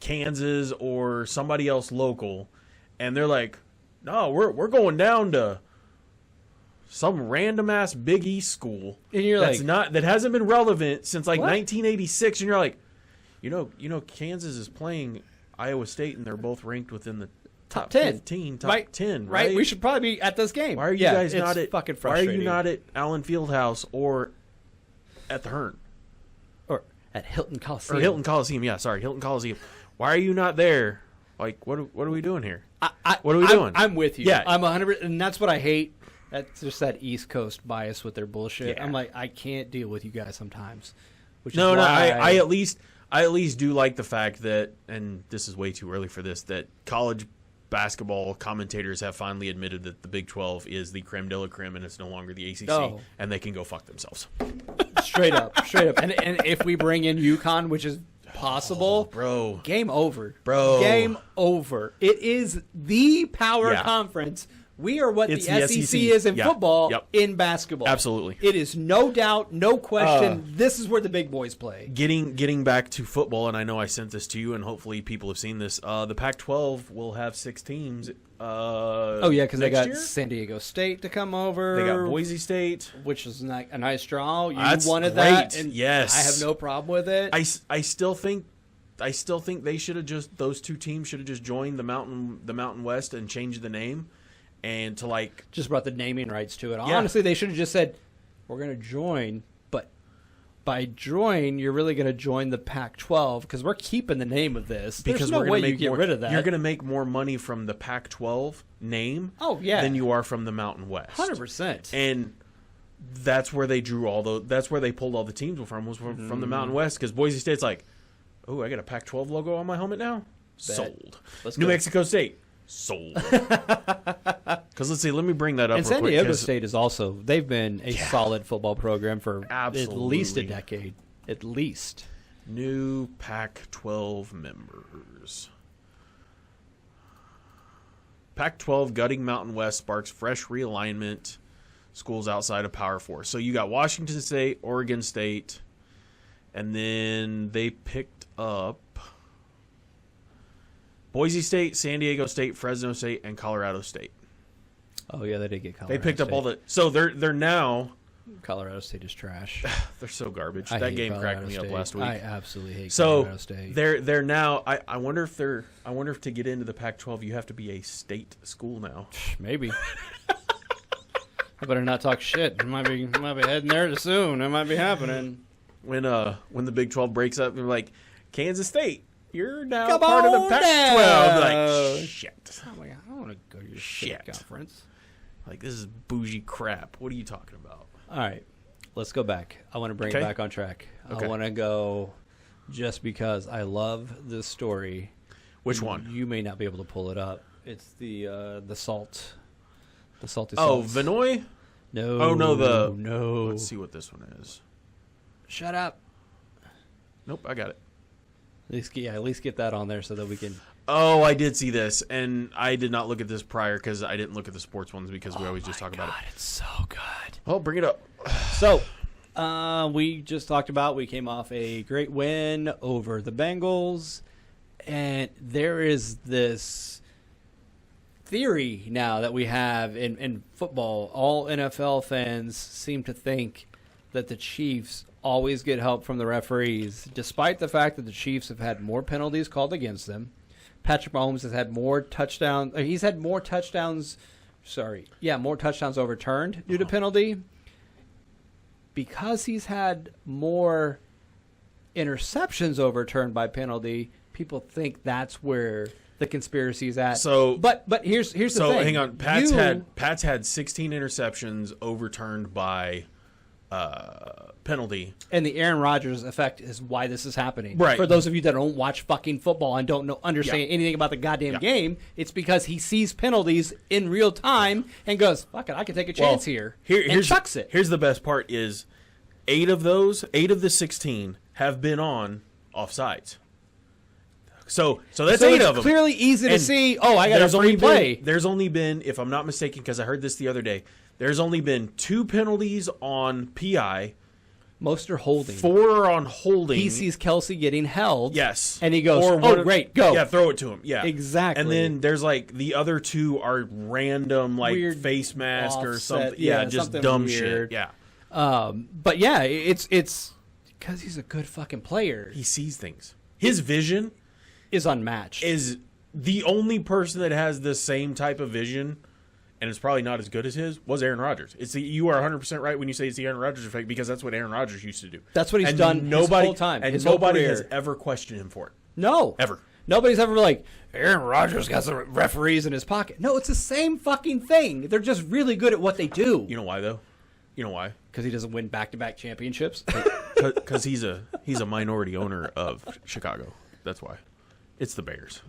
Kansas or somebody else local and they're like, no, we're going down to some random ass Big East school And you're that's like, not that hasn't been relevant since like What? 1986, and you're like, you know, Kansas is playing Iowa State, and they're both ranked within the top 10. 15, top right, 10, right? right? We should probably be at this game. Why are you Yeah, guys it's not at? fucking Why are frustrating? you not at Allen Fieldhouse or at the Hearn or at Hilton Coliseum? or Hilton Coliseum? Yeah, sorry, Hilton Coliseum. Why are you not there? Like, what are we doing here? What are we doing? I'm with you. Yeah. I'm 100%, and that's what I hate. That's just that East Coast bias with their bullshit. Yeah. I'm like, I can't deal with you guys sometimes. Which No, is no, why I at least do like the fact that, and this is way too early for this, that college basketball commentators have finally admitted that the Big 12 is the creme de la creme and it's no longer the ACC, Oh. and they can go fuck themselves. straight up. And if we bring in UConn, which is possible, Bro. game over. Bro. Game over. It is the power Yeah. conference. We are what It's the the SEC SEC. is in Yeah. football, Yep. in basketball. Absolutely. It is no doubt, no question. This is where the big boys play. Getting back to football, and I know I sent this to you, and hopefully people have seen this. The Pac-12 will have 6 teams. Oh, yeah, because they next got year? San Diego State to come over. They got Boise State. which is a nice draw. You That's wanted that, great. and Yes. I have no problem with it. I still think they should have just those 2 teams should have just joined the Mountain West and changed the name, and to like Just brought the naming rights to it. Yeah. Honestly, they should have just said, "We're going to join," but by join, you're really going to join the Pac-12 because we're keeping the name of this. because There's no we're way going to you make get more, rid of that. You're going to make more money from the Pac-12 name, Oh, yeah. than you are from the Mountain West. 100%. And that's where they drew that's where they pulled all the teams from was from Mm-hmm. the Mountain West, because Boise State's like, oh, I got a Pac-12 logo on my helmet now. Sold. Let's New go. Mexico State. Sold. Because let's see, let me bring that up And real San quick, Diego 'cause State is also, they've been a solid football program for at least a Absolutely. decade. At least. new Pac-12 members. Pac-12 gutting Mountain West sparks fresh realignment. Schools outside of Power 4. So you got Washington State, Oregon State, and then they picked up Boise State, San Diego State, Fresno State, and Colorado State. Oh, yeah, they did get Colorado They picked up State. all the. So they're now. Colorado State is trash. They're so garbage. I That hate game Colorado cracked me up State. last week. I absolutely hate So Colorado State. they're now. I wonder if to get into the Pac-12 you have to be a state school now. Maybe. I better not talk shit. I might be heading there soon. It might be happening. When the Big 12 breaks up, they're like, Kansas State, you're now Come part of the on Pac-12. down. Like, shit. I'm like, I don't want to go to your Shit. shit conference. Like, this is bougie crap. What are you talking about? All right, let's go back. I want to bring Okay. it back on track. Okay. I want to go just because I love this story. Which one? You may not be able to pull it up. It's the salt. The salty Oh, salts. Vinoy? No. Oh, no, No. Let's see what this one is. Shut up. Nope, I got it. At least get that on there so that we can. Oh, I did see this, and I did not look at this prior because I didn't look at the sports ones because we always just talk about it. It's so good. Oh, bring it up. So, we just talked about we came off a great win over the Bengals, and there is this theory now that we have in football. All NFL fans seem to think that the Chiefs always get help from the referees, despite the fact that the Chiefs have had more penalties called against them. Patrick Mahomes has had more touchdowns. He's had more touchdowns. More touchdowns overturned due to penalty. Because he's had more interceptions overturned by penalty, people think that's where the conspiracy is at. So, but here's the thing. So hang on, Pat's had 16 interceptions overturned by penalty. And the Aaron Rodgers effect is why this is happening. Right. For those of you that don't watch fucking football and don't understand anything about the goddamn game, it's because he sees penalties in real time and goes, fuck it, I can take a chance here. And chucks it. Here's the best part is 8 of the 16 have been on offsides. So that's 8 of them. It's clearly easy to see, I got a free play. There's only been, if I'm not mistaken, because I heard this the other day, there's only been 2 penalties on PI. Most are holding. 4 are on holding. He sees Kelsey getting held. Yes. And he goes, great, go. Yeah, throw it to him. Yeah. Exactly. And then there's like the otother 2 are random, like weird face mask offset, or something. Yeah, just something dumb weird. shit. Yeah. But yeah, it's because he's a good fucking player. He sees things. His vision is unmatched. Is the only person that has the same type of vision, and it's probably not as good as his, was Aaron Rodgers. You are 100% right when you say it's the Aaron Rodgers effect, because that's what Aaron Rodgers used to do. That's what he's done his whole time. And his whole nobody career. has ever questioned him for it. No. Ever. Nobody's ever like, Aaron Rodgers got some referees in his pocket. No, it's the same fucking thing. They're just really good at what they do. You know why, though? You know why? Because he doesn't win back-to-back championships. Because he's a minority owner of Chicago. That's why. It's the Bears.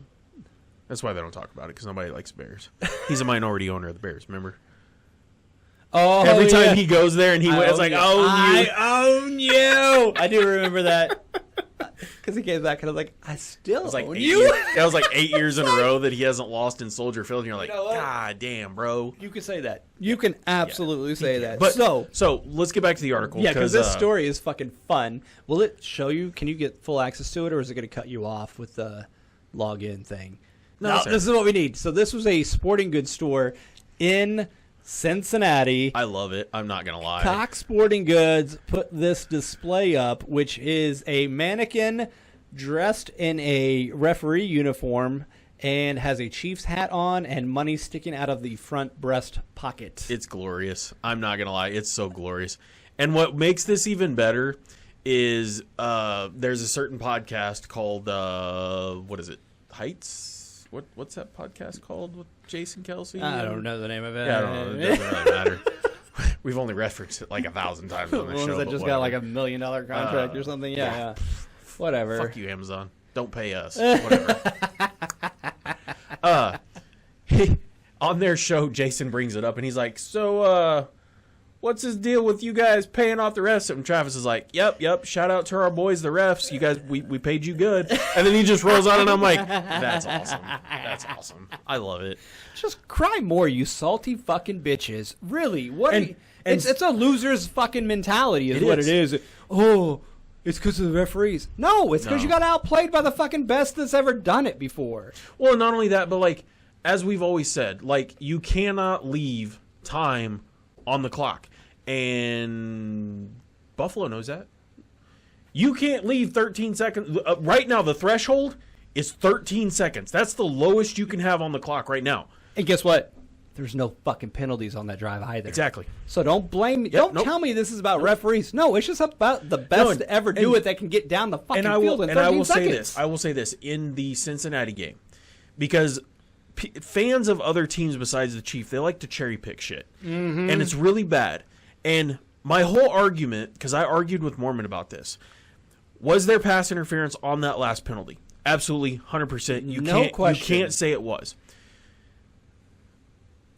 That's why they don't talk about it, because nobody likes Bears. He's a minority owner of the Bears, remember? Oh, every time he goes there and he wins, like, I own you. I do remember that. Because he came back and I was like, I still own you. That was like 8 years in a row that he hasn't lost in Soldier Field. And you're like, you know what? God damn, bro. You can say that. You can absolutely say that. But so let's get back to the article. Yeah, because this story is fucking fun. Will it show you? Can you get full access to it, or is it going to cut you off with the login thing? No, this is what we need. So this was a sporting goods store in Cincinnati. I love it. I'm not going to lie. Cox Sporting Goods put this display up, which is a mannequin dressed in a referee uniform and has a Chiefs hat on and money sticking out of the front breast pocket. It's glorious. I'm not going to lie. It's so glorious. And what makes this even better is there's a certain podcast called, what is it, Heights? What's that podcast called with Jason Kelsey? I don't know the name of it. Yeah, I don't know. It doesn't really matter. We've only referenced it like 1,000 times on the show. That just got like $1 million contract or something? Yeah. Whatever. Fuck you, Amazon. Don't pay us. Whatever. On their show, Jason brings it up, and he's like, so, what's his deal with you guys paying off the refs? And Travis is like, yep, shout out to our boys, the refs. You guys, we paid you good. And then he just rolls on, and I'm like, that's awesome. I love it. Just cry more, you salty fucking bitches. Really? What? It's a loser's fucking mentality is what it is. Oh, it's because of the referees. No, it's because you got outplayed by the fucking best that's ever done it before. Well, not only that, but like, as we've always said, like, you cannot leave time on the clock. And Buffalo knows that. You can't leave 13 seconds. Right now, the threshold is 13 seconds. That's the lowest you can have on the clock right now. And guess what? There's no fucking penalties on that drive either. Exactly. So don't blame me. Don't tell me this is about referees. No, it's just about the best to ever do it that can get down the fucking field in 13 seconds. I will say this in the Cincinnati game, because fans of other teams besides the Chiefs, they like to cherry pick shit. Mm-hmm. And it's really bad. And my whole argument, because I argued with Mormon about this, was there pass interference on that last penalty? Absolutely, 100%. No question. You can't say it was.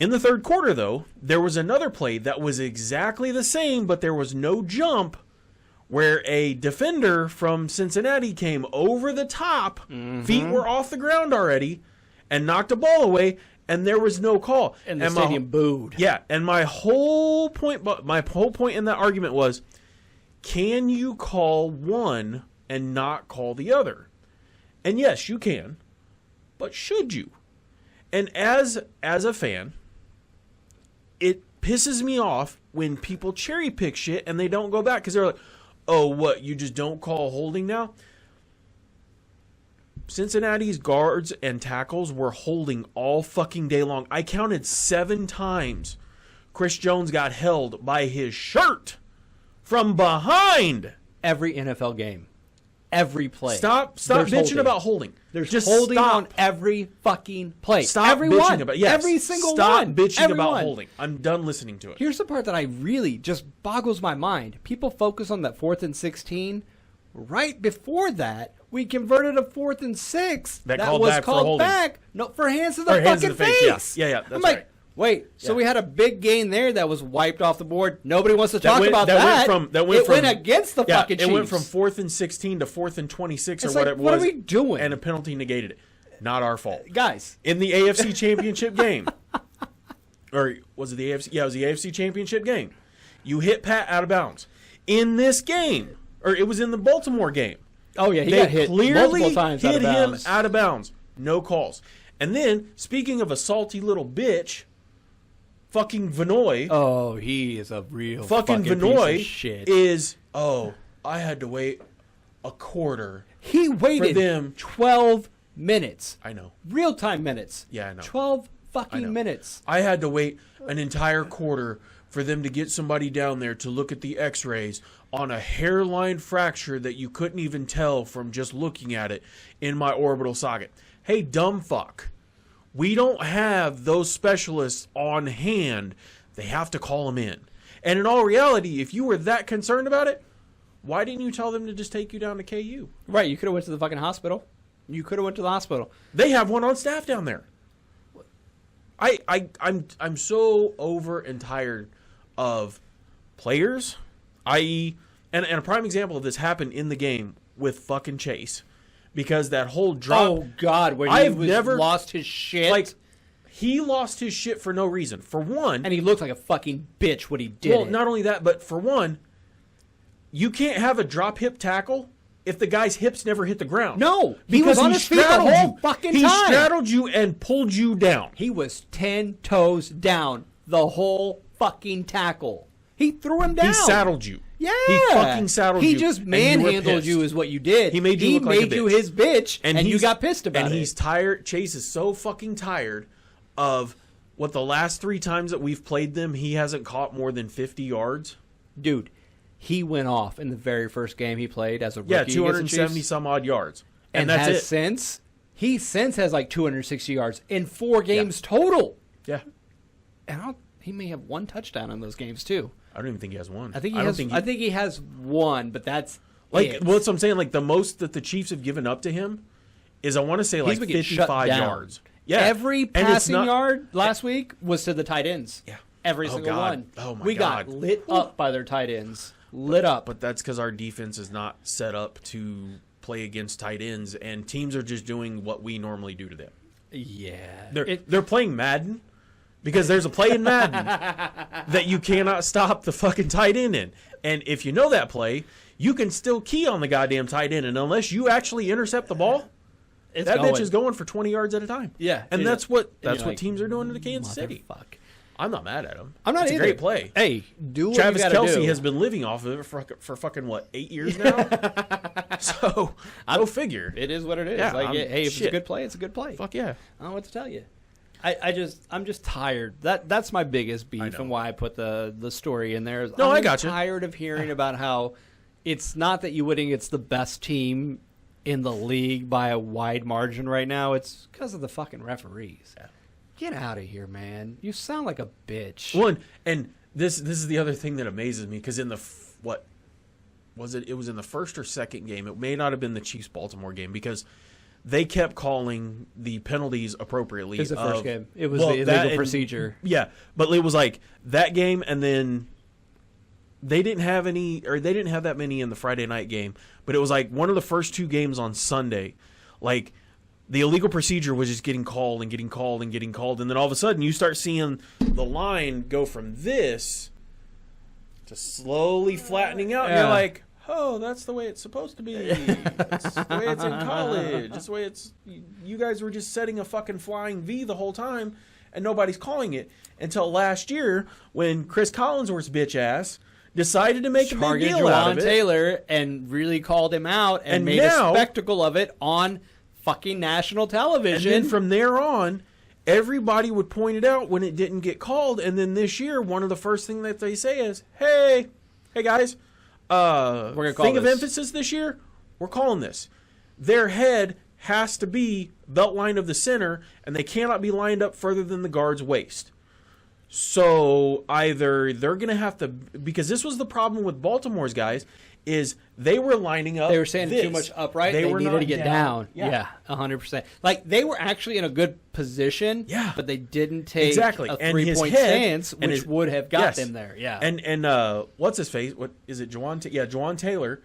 In the third quarter, though, there was another play that was exactly the same, but there was no jump, where a defender from Cincinnati came over the top, feet were off the ground already, and knocked a ball away, and there was no call. And the stadium booed. Yeah, and my whole point in that argument was, can you call one and not call the other? And yes, you can, but should you? And as a fan, it pisses me off when people cherry pick shit and they don't go back because they're like, oh, what, you just don't call holding now? Cincinnati's guards and tackles were holding all fucking day long. I counted 7 times Chris Jones got held by his shirt from behind. Every NFL game. Every play. Stop There's bitching holding. about holding. There's just holding stop. on every fucking play. Stop every bitching one. about yes. Every single Stop one. bitching Every about one. holding. I'm done listening to it. Here's the part that I really just boggles my mind. People focus on that 4th and 16. Right before that, we converted a 4th and 6 That that called was back for called holding. back. No, for hands to the Or fucking hands to the face, yeah. Yeah, that's I'm like, right. wait, so Yeah. we had a big gain there that was wiped off the board. Nobody wants to talk went- about that that. went from- that went it from- went against the Yeah, fucking Chiefs. it went from 4th and 16 to 4th and 26 It's or what like, it was. what are we doing? And a penalty negated it. Not our fault. Guys, In the AFC Championship game, or was it the AFC? Yeah, it was the AFC Championship game. You hit Pat out of bounds. In this game, or it was in the Baltimore game, oh yeah, he they got hit clearly multiple times hit out of him bounds. out of bounds. No calls. And then, speaking of a salty little bitch, fucking Vinoy, Oh, he is a real fucking piece Vinoy of shit. is, I had to wait a quarter. He waited them- 12 minutes. I know. Real time minutes. Yeah, I know. 12 I fucking know. minutes. I had to wait an entire quarter for them to get somebody down there to look at the x-rays on a hairline fracture that you couldn't even tell from just looking at it in my orbital socket. Hey, dumb fuck. We don't have those specialists on hand. They have to call them in. And in all reality, if you were that concerned about it, why didn't you tell them to just take you down to KU? Right, you could have went to the fucking hospital. You could have went to the hospital. They have one on staff down there. I'm so over and tired of players, i.e., and a prime example of this happened in the game with fucking Chase, because that whole drop. Oh God, when I've he was never lost his shit. like he lost his shit for no reason. For one, and he looked like a fucking bitch when he did well, it. not only that, but for one, you can't have a drop hip tackle if the guy's hips never hit the ground. No, he was on his feet the straddled whole you. fucking He time. straddled you and pulled you down. He was 10 toes down the whole fucking tackle. He threw him down. He saddled you. Yeah. He fucking saddled you. He just and you were manhandled pissed. you is what you did. He made you look like a made you bitch. his bitch, and you he's- got pissed about it. And he's tired. Chase is so fucking tired of what the last 3 times that we've played them, he hasn't caught more than 50 yards. Dude, he went off in the very first game he played as a rookie. Yeah, against the 270 Chiefs, some odd yards. and that's has it. since. He since has like 260 yards in 4 games total. Yeah. And he may have 1 touchdown in those games too. I don't even think he has one. I think he don't has. think I think he has 1, but that's like it. what's I'm saying. Like the most that the Chiefs have given up to him is I want to say He's like been getting shut 55 down. yards. Yeah, Every And it's passing not- yard last week was to the tight ends. Yeah. Every Oh, single God. one. Oh, my we God. got lit up by their tight ends. Lit up. But that's because our defense is not set up to play against tight ends, and teams are just doing what we normally do to them. Yeah. They're playing Madden because there's a play in Madden that you cannot stop the fucking tight end in. And if you know that play, you can still key on the goddamn tight end, and unless you actually intercept the ball, It's that going. bitch is going for 20 yards at a time. Yeah. And Yeah. that's what you're what like, teams are doing to Kansas City. Motherfuck. I'm not mad at him. I'm not it's either. a great play. Hey, do what Travis you gotta Kelce do. has been living off of it for fucking what, 8 years now? So go figure. It is what it is. Yeah, like, I'm- hey, if it's a shit. good play, it's a good play. Fuck yeah. I don't know what to tell you. I'm just tired. That's my biggest beef know. and why I put the story in there. Is No, I'm I gotcha. tired of hearing about how it's not that you winning, it's the best team in the league by a wide margin right now. It's because of the fucking referees. Get out of here, man. You sound like a bitch. One, and this is the other thing that amazes me, because in the what was it? It was in the first or second game. It may not have been the Chiefs Baltimore game, because they kept calling the penalties appropriately. It was the first game. It was well, the that illegal and- procedure. Yeah, but it was like that game, and then they didn't have any, or they didn't have that many in the Friday night game. But it was like one of the first 2 games on Sunday, like. The illegal procedure was just getting called and getting called and getting called. And then all of a sudden you start seeing the line go from this to slowly flattening out. And Yeah. you're like, oh, that's the way it's supposed to be. That's the way it's in college. That's the way it's. You guys were just setting a fucking flying V the whole time, and nobody's calling it until last year when Chris Collinsworth's bitch ass decided to make a big Targeted deal out Juwan of it. Taylor and really called him out and And made now- a spectacle of it on fucking national And television. then from there on, everybody would point it out when it didn't get called. And then this year, one of the first things that they say is, "Hey guys, We're gonna call thing of this." emphasis this year, we're calling this. Their head has to be belt line of the center, and they cannot be lined up further than the guard's waist. So either they're going to have to, because this was the problem with Baltimore's guys, is they were lining up. They were standing too this. much upright. They were needed not to get down. Yeah. Yeah, 100%. Like, they were actually in a good position, Yeah. but they didn't take Exactly. a And his 3-point head- stance, and which his- would have got yes. them there. Yeah. And what's his face? What is it? Juwan Taylor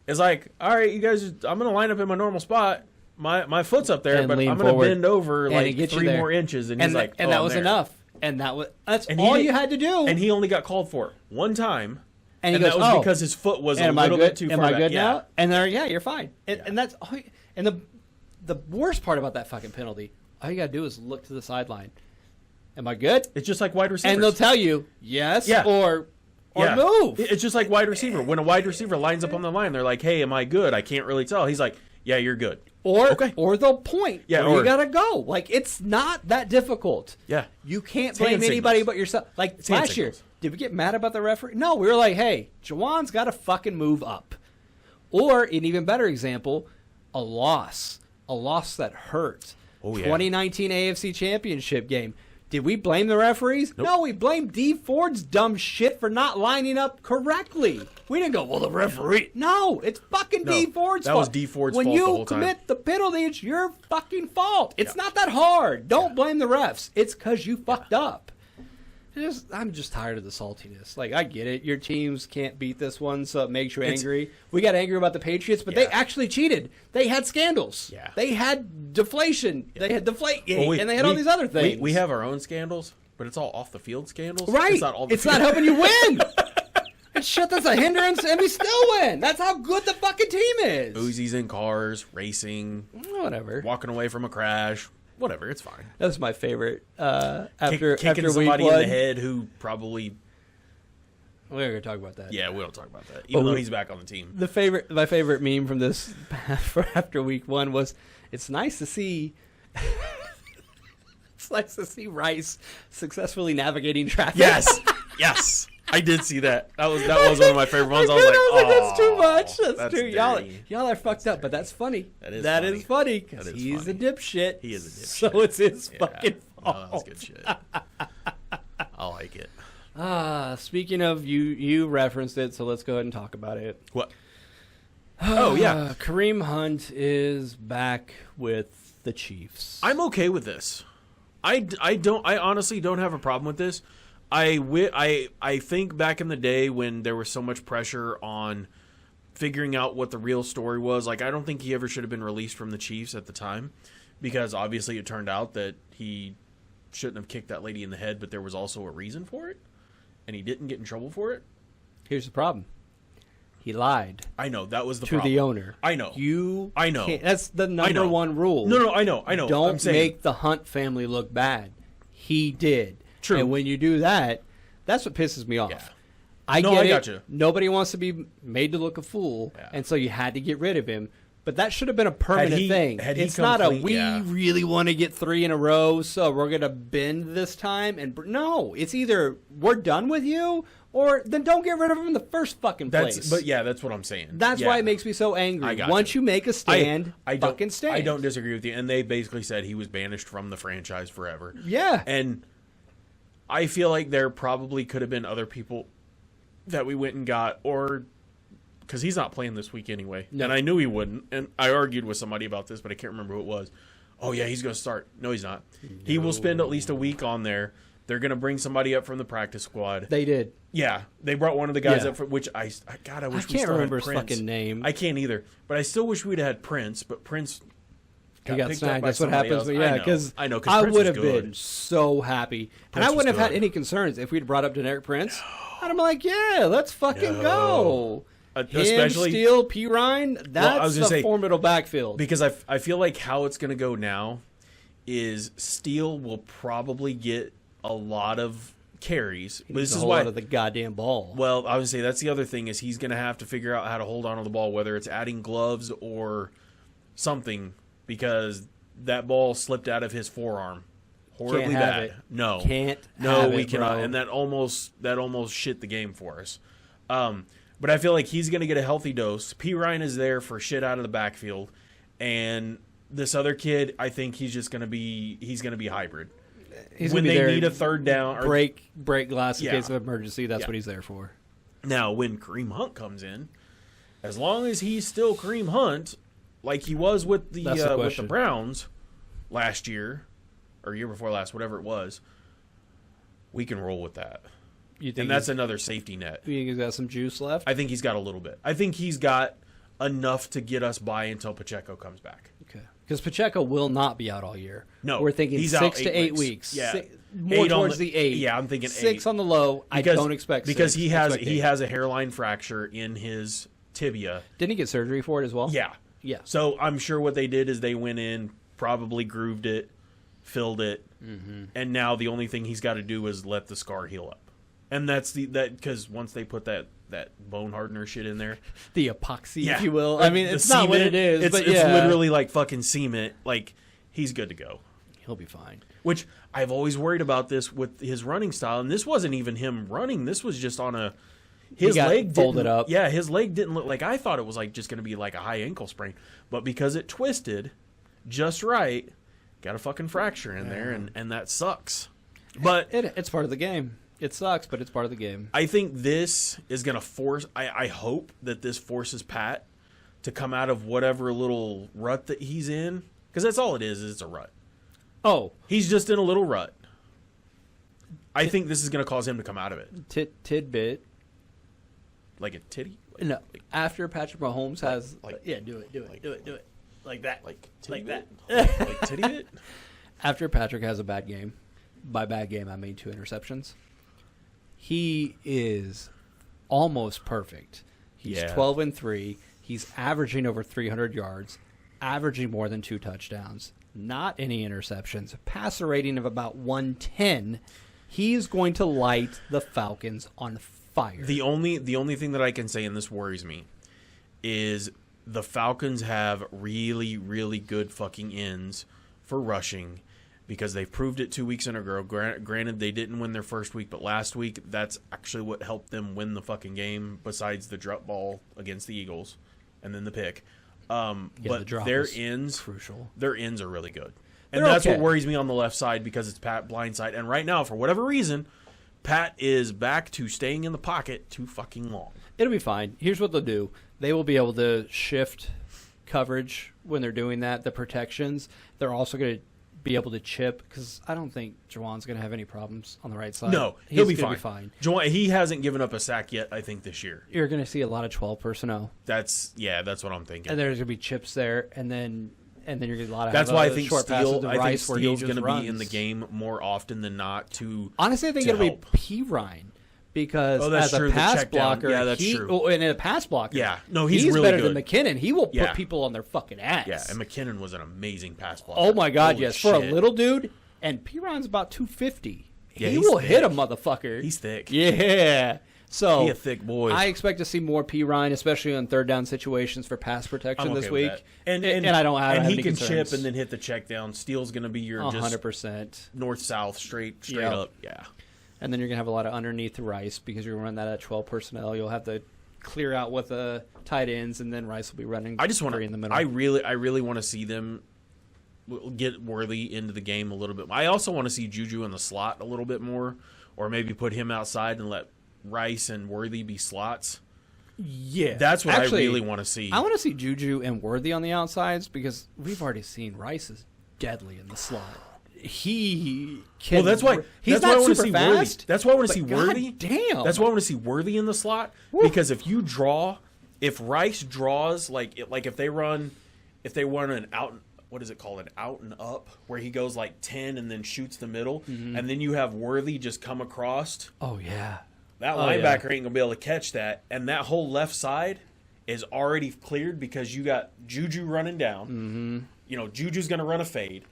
is like, all right, you guys, I'm going to line up in my normal spot. My foot's up there, And but lean I'm going to forward. bend over And it like gets you 3 there. more inches, and he's like, and oh, that I'm was there. enough. And that's And all he- you had to do. And he only got called for it one time, And he that goes, was "Oh, because his foot was a am I little good? bit too Am far I back. good Yeah. now?" And they're, yeah, you're fine. And, Yeah. and that's all. And the worst part about that fucking penalty, all you gotta do is look to the sideline. Am I good? It's just like wide receivers. And they'll tell you yes Yeah. or Yeah. move. It's just like wide receiver. When a wide receiver lines up on the line, they're like, "Hey, am I good? I can't really tell." He's like, "Yeah, you're good." Okay. Or they'll point. Yeah, where or- you gotta go. Like, it's not that difficult. Yeah. You can't It's hand blame anybody signals. but yourself. Like It's hand last year, signals. did we get mad about the referee? No, we were like, hey, Jawan's got to fucking move up. Or an even better example, a loss that hurt. Oh, yeah. 2019 AFC Championship game. Did we blame the referees? Nope. No, we blamed D Ford's dumb shit for not lining up correctly. We didn't go, well, the referee. No, it's fucking No, D Ford's that fault. was D Ford's when fault the you whole time. commit the penalty, it's your fucking fault. It's not that hard. Don't blame the refs. It's because you fucked up. I'm just tired of the saltiness. Like, I get it. Your teams can't beat this one, so it makes you angry. We got angry about the Patriots, but they Yeah. actually cheated. They had scandals. Yeah. They had deflation. They had Deflategate, Well, and they had all these other things. We have our own scandals, but it's all off the field scandals. Right. It's not all the It's not field. helping you win. It's shit that's a hindrance, and we still win. That's how good the fucking team is. Uzis in cars, racing, Whatever. walking away from a crash. Whatever, it's fine. That's my favorite. After Kicking week somebody one, in the head who probably. we're gonna talk about that. Yeah, we don't talk about that. Even But though we- he's back on the team. My favorite meme from this for after week one was, "It's nice to see." It's nice to see Rice successfully navigating traffic. Yes, yes, I did see that. That was one of my favorite ones. I was that's too "Oh, much. That's too dirty." y'all are fucked up, but that's funny. That is That funny. is funny because That is he's funny. a dipshit. He is a dipshit. So it's his Yeah. fucking No, fault. that's good shit. I like it. Speaking of you referenced it, so let's go ahead and talk about it. What? Oh yeah, Kareem Hunt is back with the Chiefs. I'm okay with this. I honestly don't have a problem with this. I think back in the day when there was so much pressure on figuring out what the real story was, like I don't think he ever should have been released from the Chiefs at the time, because obviously it turned out that he shouldn't have kicked that lady in the head, but there was also a reason for it, and he didn't get in trouble for it. Here's the problem. He lied I know that was the to problem. the owner. I know. I know. That's the number know. one rule. No, I know. I'm Don't saying, make the Hunt family look bad. He did. True. And when you do that, that's what pisses me off. Yeah. I No, get I it. gotcha. Nobody wants to be made to look a fool, Yeah. and so you had to get rid of him. But that should have been a permanent he- thing. had he It's come not a clean- we yeah. really want to get 3 in a row, so we're gonna bend this time. And no, it's either we're done with you, or then don't get rid of him in the first fucking place. But yeah, that's what I'm saying. That's Yeah. why it makes me so angry. I got Once you. you make a stand, I don't, fucking stand. I don't disagree with you. And they basically said he was banished from the franchise forever. Yeah. And I feel like there probably could have been other people that we went and got, or because he's not playing this week anyway. No. And I knew he wouldn't. And I argued with somebody about this, but I can't remember who it was. Oh, yeah, he's going to start. No, he's not. He will spend at least a week on there. They're going to bring somebody up from the practice squad. They did. Yeah, they brought one of the guys Yeah. up for which I wish we can't still remember had his Prince. fucking name. I can't either, but I still wish we'd have had Prince. But Prince He got picked up snagged. by That's what somebody happens. else. But yeah, because I know. I Prince would was have good. been so happy, and Prince I wouldn't was have had good. any concerns if we'd brought up Deneric Prince. I'd have been like, yeah, let's fucking No. go. especially Steele, P. Ryan, that's I was gonna a say, formidable backfield. because I feel like how it's going to go now is Steele will probably get a lot of carries. But This this is a why. lot of the goddamn ball. Well, I would say that's the other thing is he's going to have to figure out how to hold on to the ball, whether it's adding gloves or something, because that ball slipped out of his forearm horribly Can't have bad. it. No, Can't no, have we it, cannot, bro. and that almost shit the game for us. But I feel like he's going to get a healthy dose. P. Ryan is there for shit out of the backfield, and this other kid, I think he's going to be hybrid. He's When gonna be they there, need a third down, or break glass in Yeah. case of emergency, that's Yeah. what he's there for. now when Kareem Hunt comes in, as long as he's still Kareem Hunt, like he was with the That's the with the question. Browns last year or year before last, whatever it was, we can roll with that. You think And that's another safety net. you think he's got some juice left? I think he's got a little bit. I think he's got enough to get us by until Pacheco comes back. Okay. Because Pacheco will not be out all year. No, We're thinking he's 6 out to 8 weeks. weeks. Yeah. More 8 on towards the- the 8. yeah, I'm thinking 6 8. on the low. I don't expect because 6. he has Expect 8. a hairline fracture in his tibia. Didn't he get surgery for it as well? Yeah. Yeah. So I'm sure what they did is they went in, probably grooved it, filled it, and now the only thing he's got to do is let the scar heal up. And that's because once they put that bone hardener shit in there, The epoxy, yeah, if you will. I mean, the it's not what cement, it is, It's, but it's yeah. literally like fucking cement. Like he's good to go. He'll be fine. Which I've always worried about this with his running style, and this wasn't even him running. This was just on his got leg folded didn't- up. Yeah, his leg didn't look like I thought it was like just going to be like a high ankle sprain, but because it twisted just right, got a fucking fracture in there, and that sucks. But It's part of the game. It sucks, but it's part of the game. I think this is going to force. I hope that this forces Pat to come out of whatever little rut that he's in, because that's all it is. It's a rut. Oh, He's just in a little rut. I think this is going to cause him to come out of it. tidbit. Like a titty? No, after Patrick Mahomes has, like- do it, like that, Like like that. Like titty bit? After Patrick has a bad game, by bad game I mean 2 interceptions. He is almost perfect. He's Yeah. 12-3. He's averaging over 300 yards, averaging more than 2 touchdowns. Not any interceptions. Passer rating of about 110. He's going to light the Falcons on fire. The only thing that I can say, and this worries me, is the Falcons have really, really good fucking ends for rushing because they've proved it 2 weeks in a row. Granted, they didn't win their first week, but last week, that's actually what helped them win the fucking game besides the drop ball against the Eagles and then the pick. the But drop their was ends, crucial. their ends are really good. And They're that's okay. what worries me on the left side because it's Pat blindside. And right now, for whatever reason, Pat is back to staying in the pocket too fucking long. It'll be fine. Here's what they'll do. They will be able to shift coverage when they're doing that, the protections. They're also going to be able to chip because I don't think Juwan's going to have any problems on the right side. No, He's he'll be gonna fine. Juwan, he hasn't given up a sack yet, I think, this year. You're going to see a lot of 12 personnel, That's what I'm thinking. and there's going to be chips there, and then you're going to get a lot of That's why I think short passes Steele, to I think Rice where he Steele's just going to runs. be in the game more often than not to Honestly, I think to it'll help. be P. Ryan because Oh, that's as true, a the pass check down. blocker, Yeah, that's true. And a pass blocker, Yeah. No, he's really better good. than McKinnon. He will Yeah. put people on their fucking ass. Yeah, and McKinnon was an amazing pass blocker. Oh my God, Holy yes. For a shit. little dude, and Piron's about 250. Yeah, he he's will hit a thick. motherfucker. He's thick. Yeah. So He a thick boy. I expect to see more P. Ryan, especially on third down situations for pass protection I'm this okay with week. that. And I don't have and any he can concerns. chip and then hit the check down. Steele's going to be your just 100%. north south straight Yeah. up. Yeah. And then you're going to have a lot of underneath Rice because you're going to run that at 12 personnel. You'll have to clear out with the tight ends, and then Rice will be running I just want three in the middle. I really want to see them get Worthy into the game a little bit. I also want to see Juju in the slot a little bit more, or maybe put him outside and let Rice and Worthy be slots. Yeah. That's what Actually, I really want to see. I want to see Juju and Worthy on the outsides because we've already seen Rice is deadly in the slot. He can. Well, that's why. He's that's why I not want to super see fast. Worthy. That's why I want to but see Worthy. Damn. That's why I want to see Worthy in the slot because if Rice draws like if they run an out, what is it called, an out and up, where he goes like 10 and then shoots the middle, and then you have Worthy just come across. Oh yeah. That Oh, linebacker yeah. ain't gonna be able to catch that, and that whole left side is already cleared because you got Juju running down. Mm-hmm. You know, Juju's gonna run a fade.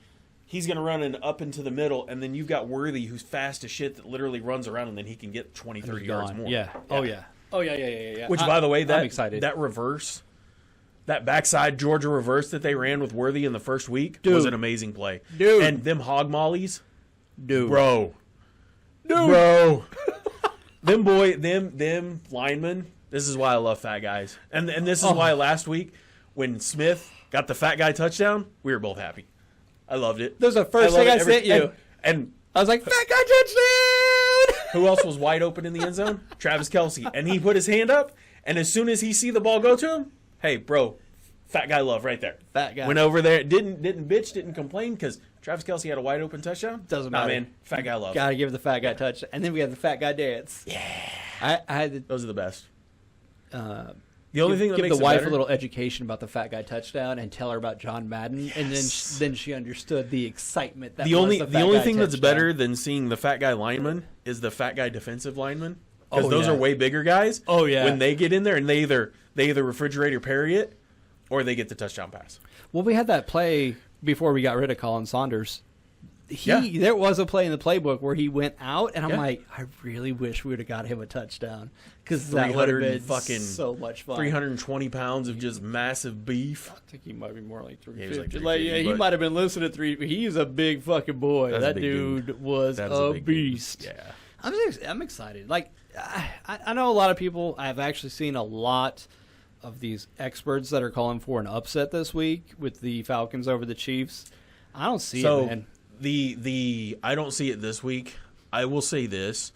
He's gonna run up into the middle, and then you've got Worthy, who's fast as shit, that literally runs around, and then he can get 20, 30 yards Gone. more. Yeah. Oh yeah. Oh yeah. Which, by the way, I'm excited. that reverse, that backside Georgia reverse that they ran with Worthy in the first week Dude. was an amazing play. Dude. And them hog mollies, Dude. bro. Bro. them linemen, this is why I love fat guys. And this is Oh. why last week when Smith got the fat guy touchdown, we were both happy. I loved it. That was the first love thing it I sent you. And I was like, fat guy touchdown! who else was wide open in the end zone? Travis Kelce. And he put his hand up, and as soon as he see the ball go to him, hey, bro, fat guy love right there. Fat guy. Went over there, didn't bitch, didn't complain because Travis Kelce had a wide open touchdown. Doesn't Nah, matter. man, fat guy love. Gotta give the fat guy touch. And then we have the fat guy dance. Yeah. I had Those are the best. to The only thing that give makes the it wife better, a little education about the fat guy touchdown and tell her about John Madden, and then she understood the excitement that the was only the the fat only guy thing that's touchdown. better than seeing the fat guy lineman is the fat guy defensive lineman, because Oh, those yeah. are way bigger guys. Oh, yeah. When they get in there and they either refrigerate or parry it, or they get the touchdown pass. Well, we had that play before we got rid of Colin Saunders. Yeah. There was a play in the playbook where he went out, and I'm Yeah. like, I really wish we would have got him a touchdown, because that would have 300 been fucking so much fun. 320 pounds of just massive beef. I think he might be more like Yeah, he was like 350. 350, he but- might have been listed at 3. He's a big fucking boy. That's a That big dude was That's a big dude. beast. Yeah. I'm excited. Like, I know a lot of people. I've actually seen a lot of these experts that are calling for an upset this week with the Falcons over the Chiefs. I don't see So it, man. the I don't see it this week. I will say this: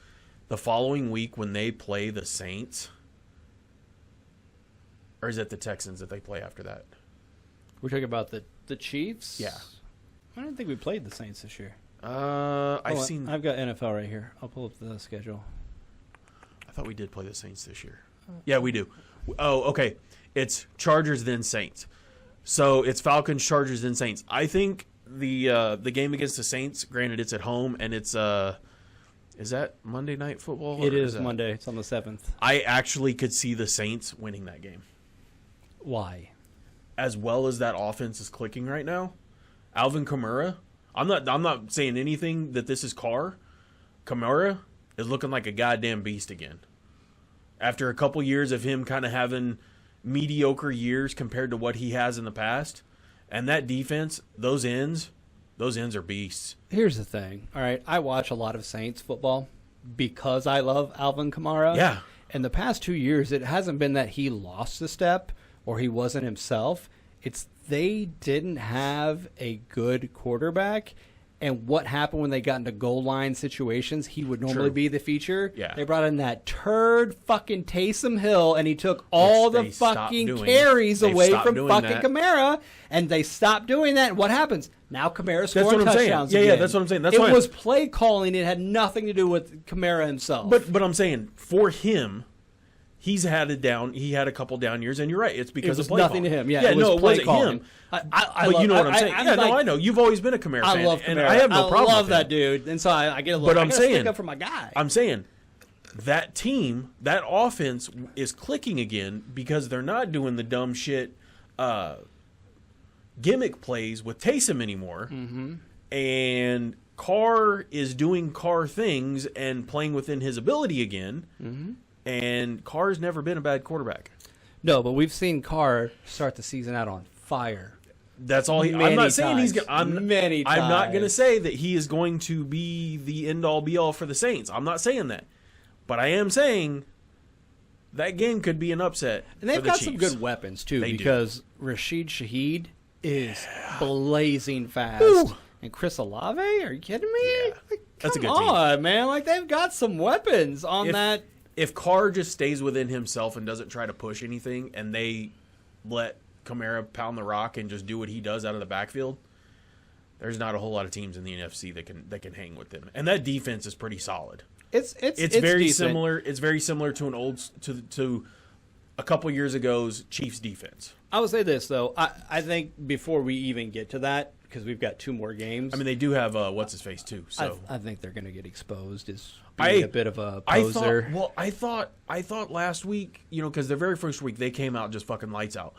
the following week when they play the Saints, or is it the Texans that they play after that? We're talking about the Chiefs. Yeah. I don't think we played the Saints this year. I've Hold on. seen. I've got NFL right here. I'll pull up the schedule. I thought we did play the Saints this year. Yeah, we do. Oh, okay. It's Chargers then Saints. So it's Falcons, Chargers then Saints. I think the game against the Saints, granted it's at home and it's is that Monday Night Football? It or is that- Monday. It's on the 7th. I actually could see the Saints winning that game. Why? As well as that offense is clicking right now. Alvin Kamara, I'm not saying anything that this is Carr. Kamara is looking like a goddamn beast again. After a couple years of him kind of having mediocre years compared to what he has in the past, and that defense, those ends are beasts. Here's the thing. All right, I watch a lot of Saints football because I love Alvin Kamara. Yeah. In the past 2 years, it hasn't been that he lost a step or he wasn't himself. It's they didn't have a good quarterback. And what happened when they got into goal line situations, he would normally True. be the feature. Yeah. They brought in that turd fucking Taysom Hill, and he took all the they stopped fucking doing. carries They've away stopped from doing fucking that. Kamara, and they stopped doing that. And what happens? Now Kamara's That's scoring what I'm saying. touchdowns Yeah, again. that's what I'm saying. That's it why- was play calling. It had nothing to do with Kamara himself. But I'm saying for him, he's had it down. He had a couple down years, and you're right. It's it because was of play nothing calling. to him. Yeah, yeah, it was no, it play wasn't calling. him. But But you know what I'm saying? Yeah, no, I know. You've always been a Kamara I fan, love and Kamara. I have no problem. I love with him. that dude, and so I get a little. But I I'm gotta stick saying- up for my guy. I'm saying that team, that offense is clicking again because they're not doing the dumb shit gimmick plays with Taysom anymore. Mm-hmm. And Carr is doing Carr things and playing within his ability again. Mm-hmm. And Carr's never been a bad quarterback. No, but we've seen Carr start the season out on fire. That's all he. I'm Many not saying he's. times. I'm Many I'm not going to times. say that he is going to be the end all be all for the Saints. I'm not saying that, but I am saying that game could be an upset. And they've for the got Chiefs. some good weapons too, They do. because Rashid Shaheed is blazing fast. Woo. And Chris Olave, are you kidding me? Yeah. Like, That's a come good team. on, man! Like they've got some weapons on that. If Carr just stays within himself and doesn't try to push anything, and they let Kamara pound the rock and just do what he does out of the backfield, there's not a whole lot of teams in the NFC that can hang with them. And that defense is pretty solid. It's Very decent. similar. It's very similar to an old to a couple years ago's Chiefs defense. I would say this though. I think before we even get to that, because we've got 2 more games. I mean, they do have what's his face too. So I think they're going to get exposed as being a bit of a I poser. thought last week, because their very first week they came out just fucking lights out,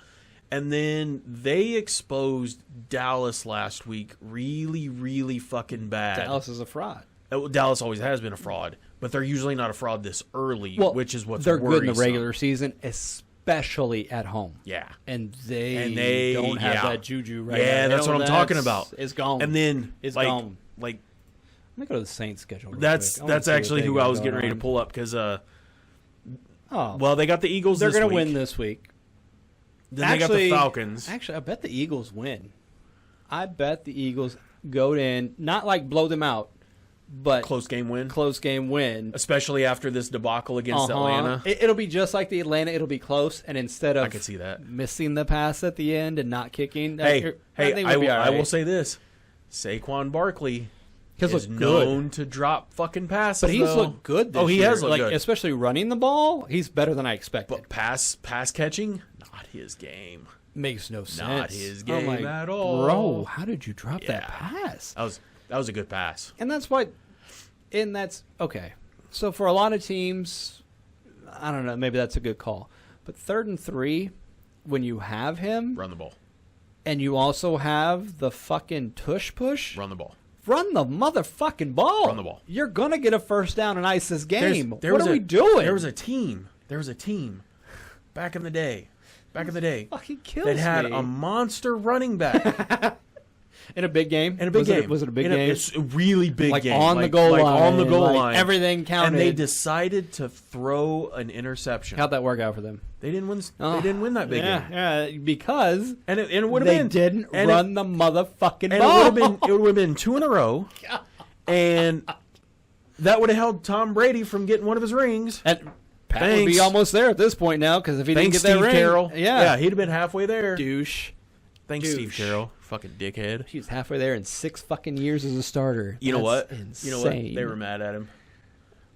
and then they exposed Dallas last week really, really fucking bad. Dallas is a fraud. Dallas always has been a fraud, but they're usually not a fraud this early, Well, which is what's they're worrisome. good in the regular season, especially at home. Yeah. And they don't have that juju right now. Yeah, that's what I'm talking about. It's gone. And then It's like, gone. Like Let me go to the Saints schedule. real that's quick. I wanna that's see what actually they who got I was going getting ready to on. pull up because Oh, they got the Eagles. they're going to win this week. Then they got the Falcons. Actually, I bet the Eagles win. I bet the Eagles go in, not like blow them out, but Close game win, game win. especially after this debacle against Atlanta. It'll be just like the Atlanta. It'll be close, and instead of I could see that. missing the pass at the end and not kicking, Hey, I think we'll be all I will right. say this: Saquon Barkley He's is looked good. known to drop fucking passes. But he's though. looked good this Oh, he year. has looked like, good. especially running the ball. He's better than I expected. But pass catching, not his game. Makes no sense. Not his I'm game like, at all. Bro, how did you drop that Yeah. pass? That was a good pass. And that's why, and that's okay. So for a lot of teams, I don't know, maybe that's a good call. But 3rd and 3, when you have him, Run the ball. and you also have the fucking tush push, Run the ball. run the motherfucking ball. Run the ball. You're gonna get a first down and ice this game. There What was are we doing? There was a team. Back in the day. fucking kills That had me. a monster running back in a big game. in a big game. Was it a big game? It's a really big like game. on the goal line. On the goal like line. Everything counted. And they decided to throw an interception. How'd that work out for them? They didn't win. Oh, They didn't win that big game. Yeah, because And it would have they been didn't and run the motherfucking And ball. it would have been 2 in a row, and that would have held Tom Brady from getting one of his rings. And Pat would be Thanks. almost there at this point now because if he Thanks, didn't get that Steve ring, Carroll. yeah, he'd have been halfway there. douche. Thanks, douche. Steve Carroll. Fucking dickhead. He was halfway there in 6 fucking years as a starter. You know what? That's You know what? insane. They were mad at him.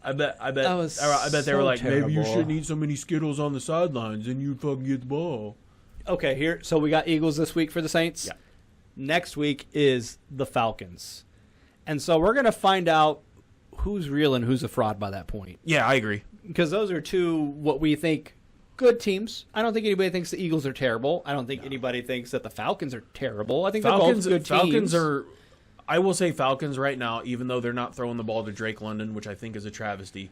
I bet That was they were so like, maybe you terrible. shouldn't eat so many Skittles on the sidelines, and you'd fucking get the ball. Okay, here. So we got Eagles this week for the Saints. Yeah. Next week is the Falcons, and so we're gonna find out who's real and who's a fraud by that point. Yeah, I agree. Because those are 2 what we think good teams. I don't think anybody thinks the Eagles are terrible. I don't think anybody thinks that the Falcons are terrible. I think they're both good Falcons teams. are. I will say Falcons right now, even though they're not throwing the ball to Drake London, which I think is a travesty.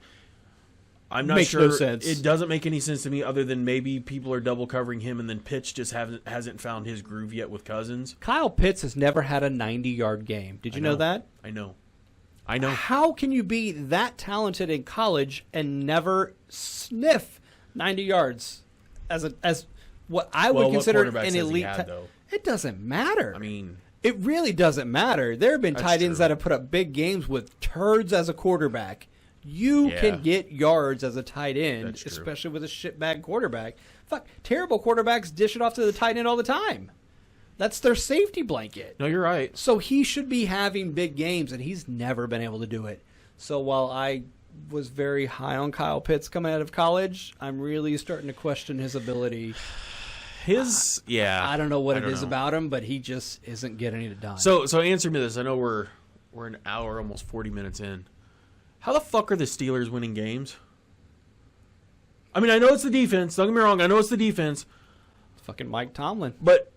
I'm not Makes sure. no sense. It doesn't make any sense to me, other than maybe people are double covering him, and then Pitts just hasn't found his groove yet with Cousins. Kyle Pitts has never had a 90-yard game. Did you know that? I know. I know. How can you be that talented in college and never sniff 90 yards as what I would Well, what consider quarterback an says he elite? had, though? It doesn't matter. I mean, it really doesn't matter. There have been That's tight ends true. that have put up big games with turds as a quarterback. You Yeah. can get yards as a tight end, That's true. especially with a shitbag quarterback. Fuck, terrible quarterbacks dish it off to the tight end all the time. That's their safety blanket. no, you're right. So he should be having big games, and he's never been able to do it. So while I was very high on Kyle Pitts coming out of college, I'm really starting to question his ability. I don't know what it is know. about him, but he just isn't getting it done. So answer me this. I know we're an hour, almost 40 minutes in. How the fuck are the Steelers winning games? I mean, I know it's the defense. Don't get me wrong. I know it's the defense. fucking Mike Tomlin. But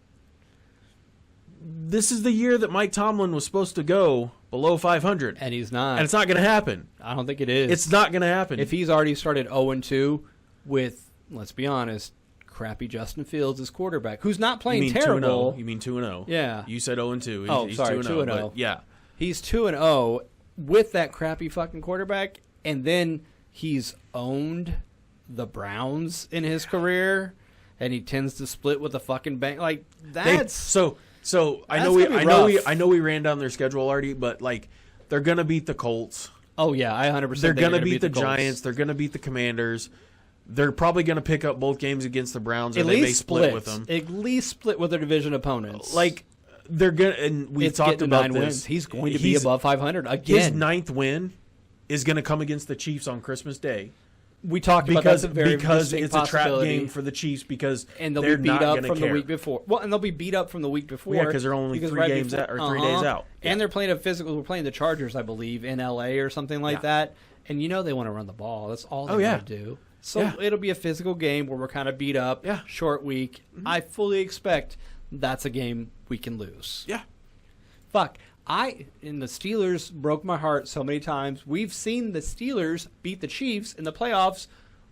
this is the year that Mike Tomlin was supposed to go below 500. And he's not. And it's not going to happen. I don't think it is. It's not going to happen. If he's already started 0-2 with, let's be honest, crappy Justin Fields as quarterback, who's not you playing mean terrible. 2-0. You mean 2-0. Yeah. You said 0-2. Oh, He's sorry, 2-0. 2-0. But yeah. He's 2-0 with that crappy fucking quarterback, and then he's owned the Browns in his career, and he tends to split with the fucking bank. Like that's So I That's know we gonna be rough. I know we ran down their schedule already, but like they're going to beat the Colts. oh yeah, I 100%. They're going to beat the Colts. Giants. They're going to beat the Commanders. They're probably going to pick up both games against the Browns, or At they may least split with them. At least split with their division opponents. Like they're going to, and we've it's talked getting about 9 this. wins. He's going to be He's- above 500 His again. 9th win is going to come against the Chiefs on Christmas Day. We talked about that's because distinct it's a trap possibility. game for the Chiefs because And they'll they're be beat not up gonna from care. the week before. Well, and they'll be beat up from the week before. Yeah, 'cause they're only because 3 games out or 3 days out. And they're playing a physical. We're playing the Chargers, I believe, in LA or something like that. And you know they want to run the ball. That's all they want to do. So it'll be a physical game where we're kind of beat up. Yeah. Short week. I fully expect that's a game we can lose. Yeah. Fuck. And the Steelers broke my heart so many times. We've seen the Steelers beat the Chiefs in the playoffs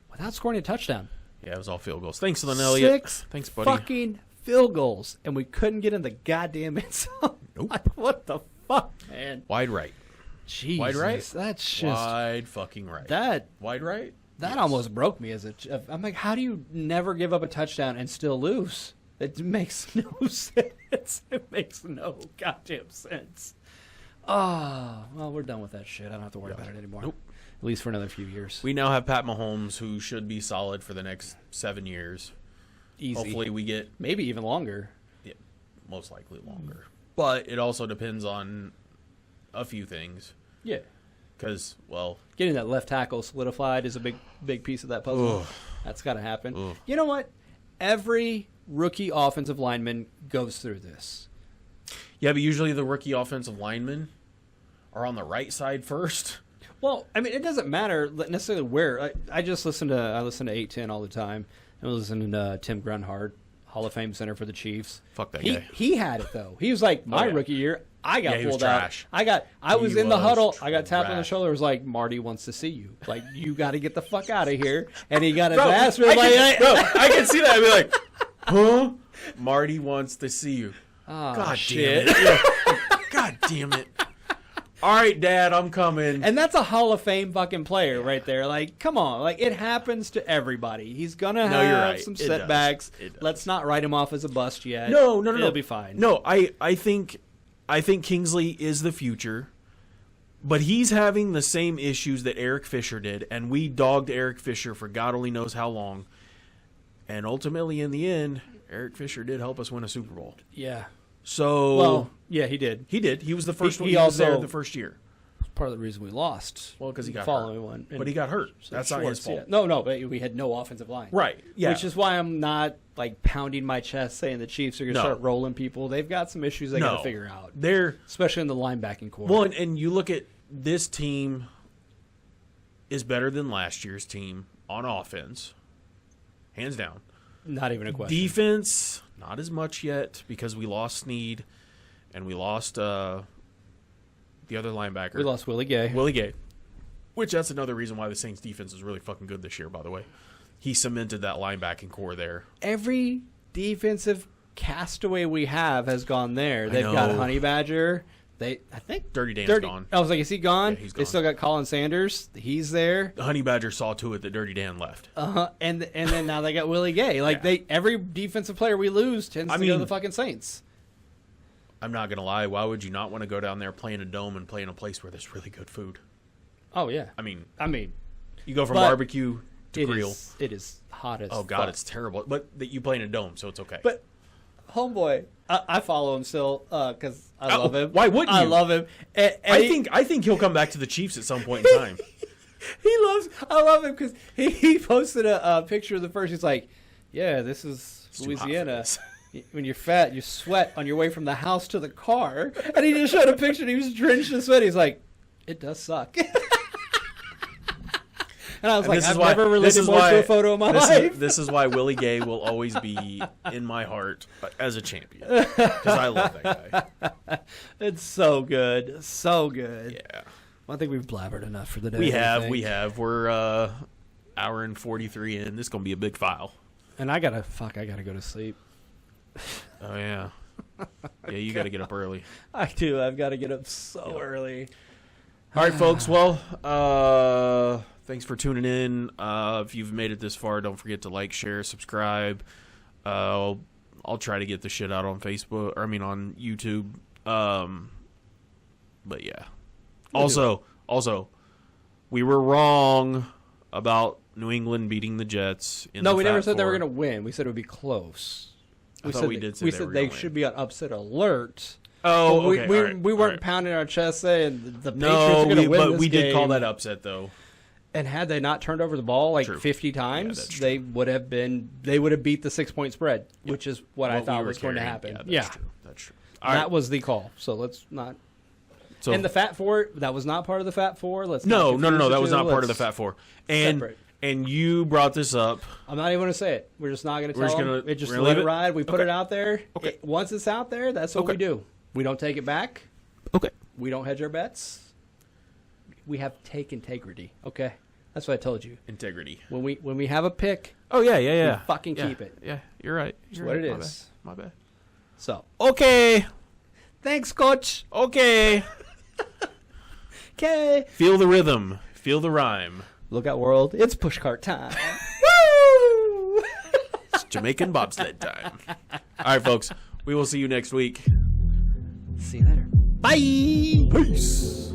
without scoring a touchdown. Yeah, it was all field goals. Thanks, Lynn Elliott. 6 Thanks, buddy. fucking field goals, and we couldn't get in the goddamn end zone. Nope. Like, what the fuck, man? Wide right. Jesus, Wide right? That's just Wide fucking right. that Wide right? that Yes. almost broke me as I'm like, how do you never give up a touchdown and still lose? It makes no sense. It makes no goddamn sense. Oh, well, we're done with that shit. I don't have to worry about it anymore. Nope. At least for another few years. We now have Pat Mahomes, who should be solid for the next 7 years. Easy. Hopefully we get Maybe even longer. most likely longer. But it also depends on a few things. Yeah. Because, well, Getting that left tackle solidified is a big piece of that puzzle. Ugh. That's got to happen. Ugh. You know what? Every rookie offensive lineman goes through this. yeah, but usually the rookie offensive linemen are on the right side first. Well, I mean, it doesn't matter necessarily where. I listen to 810 all the time. I was listening to Tim Grunhard, Hall of Fame center for the Chiefs. Fuck that he, guy. He had it though. He was like, my yeah. rookie year, I got Yeah, he was pulled out. trash. I was He in the was huddle. I got tapped on the trash. shoulder. It was like, Marty wants to see you. Like, you got to get the fuck out of here. And he got his Bro, ass. I Like, can see that. I'd be like, huh? Marty wants to see you. oh, God shit. damn it. Yeah. God damn it. All right, Dad, I'm coming. And that's a Hall of Fame fucking player right there. Like, come on. Like, it happens to everybody. He's going to No, have you're right. some It does. setbacks. It does. Let's not write him off as a bust yet. No. It'll be fine. No, I think Kingsley is the future, but he's having the same issues that Eric Fisher did, and we dogged Eric Fisher for God only knows how long. And ultimately, in the end, Eric Fisher did help us win a Super Bowl. Yeah. So Well, yeah, he did. he did. He was the first He one. He was there also- the first year. Part of the reason we lost. Well, because he got following hurt. one. But he got hurt. So That's not his Schwartz, fault. yeah. No, but we had no offensive line. Right. Yeah. Which is why I'm not like pounding my chest saying the Chiefs are going to No. start rolling people. They've got some issues they got to figure out, They're especially in the linebacking core. well, and you look at this team is better than last year's team on offense, hands down. Not even a question. Defense, not as much yet because we lost Snead and we lost the other linebacker. We lost Willie Gay. Willie Gay, which that's another reason why the Saints defense is really fucking good this year, by the way. He cemented that linebacking core there. Every defensive castaway we have has gone there. They've know. got Honey Badger. I think Dirty Dan's gone. I was like, is he gone? Yeah, he's They gone. still got Colin Sanders. He's there. Honey Badger saw to it that Dirty Dan left. And then now they got Willie Gay. Like Yeah. every defensive player we lose tends to go to mean- the fucking Saints. I'm not going to lie. Why would you not want to go down there, play in a dome, and play in a place where there's really good food? Oh yeah. I mean, I you go from But barbecue to grill. it is hot as Oh, God, fuck. it's terrible. But that you play in a dome, so it's okay. But homeboy, I follow him still because I Oh, love him. why wouldn't I you? love him. And I think he'll come back to the Chiefs at some point in time. I love him because he posted a picture of the first. He's like, yeah, this is too hot for Louisiana. this. When you're fat, you sweat on your way from the house to the car. And he just showed a picture and he was drenched in sweat. He's like, it does suck. And I was like, I've never related more to a photo of my life. This is why Willie Gay will always be in my heart as a champion. Because I love that guy. It's so good. So good. Yeah. Well, I think we've blabbered enough for the day. We I have. think. We're hour and 43 in. This is going to be a big file. And I gotta go to sleep. Oh, yeah. Yeah, you got to get up early. I do. I've got to get up so early. All right, folks. Well, thanks for tuning in. If you've made it this far, don't forget to like, share, subscribe. I'll try to get the shit out on Facebook, or I mean on YouTube. But yeah. Also, we were wrong about New England beating the Jets. No, we never Fat said they were Four. going to win. We said it would be close. I thought we did say we they said were they gonna should win. be on upset alert. Oh, But we, okay. we, all right, we all weren't right. pounding our chest saying the Patriots No, are going to win but this we did call game. that upset though. And had they not turned over the ball like True. 50 times, that's true. they would have beat the 6-point spread, which is what I What thought we were was going to carrying. happen. Yeah, that's true. That's true. All That right. was the call. So let's not. So And the Fat Four, that was not part of the Fat Four. Let's no, not no, no, confuse no. the That was two. not part of the Let's- Fat Four. And separate. and you brought this up. I'm not even going to say it. We're just not going to We're tell just them. gonna- It just we're gonna let leave it it? ride. We put Okay. it out there. Okay. Once it's out there, that's what Okay. we do. We don't take it back. Okay. We don't hedge our bets. We have take integrity. Okay, that's what I told you. Integrity. When we have a pick, Oh yeah, yeah, yeah. fucking Yeah, keep it. Yeah, you're right. That's You're what right. it My is. bad. My bad. So Okay. thanks, Coach. Okay. Okay. Feel the rhythm. Feel the rhyme. Look out, world! It's pushcart time. Woo! It's Jamaican bobsled time. All right, folks. We will see you next week. See you later. Bye. Peace.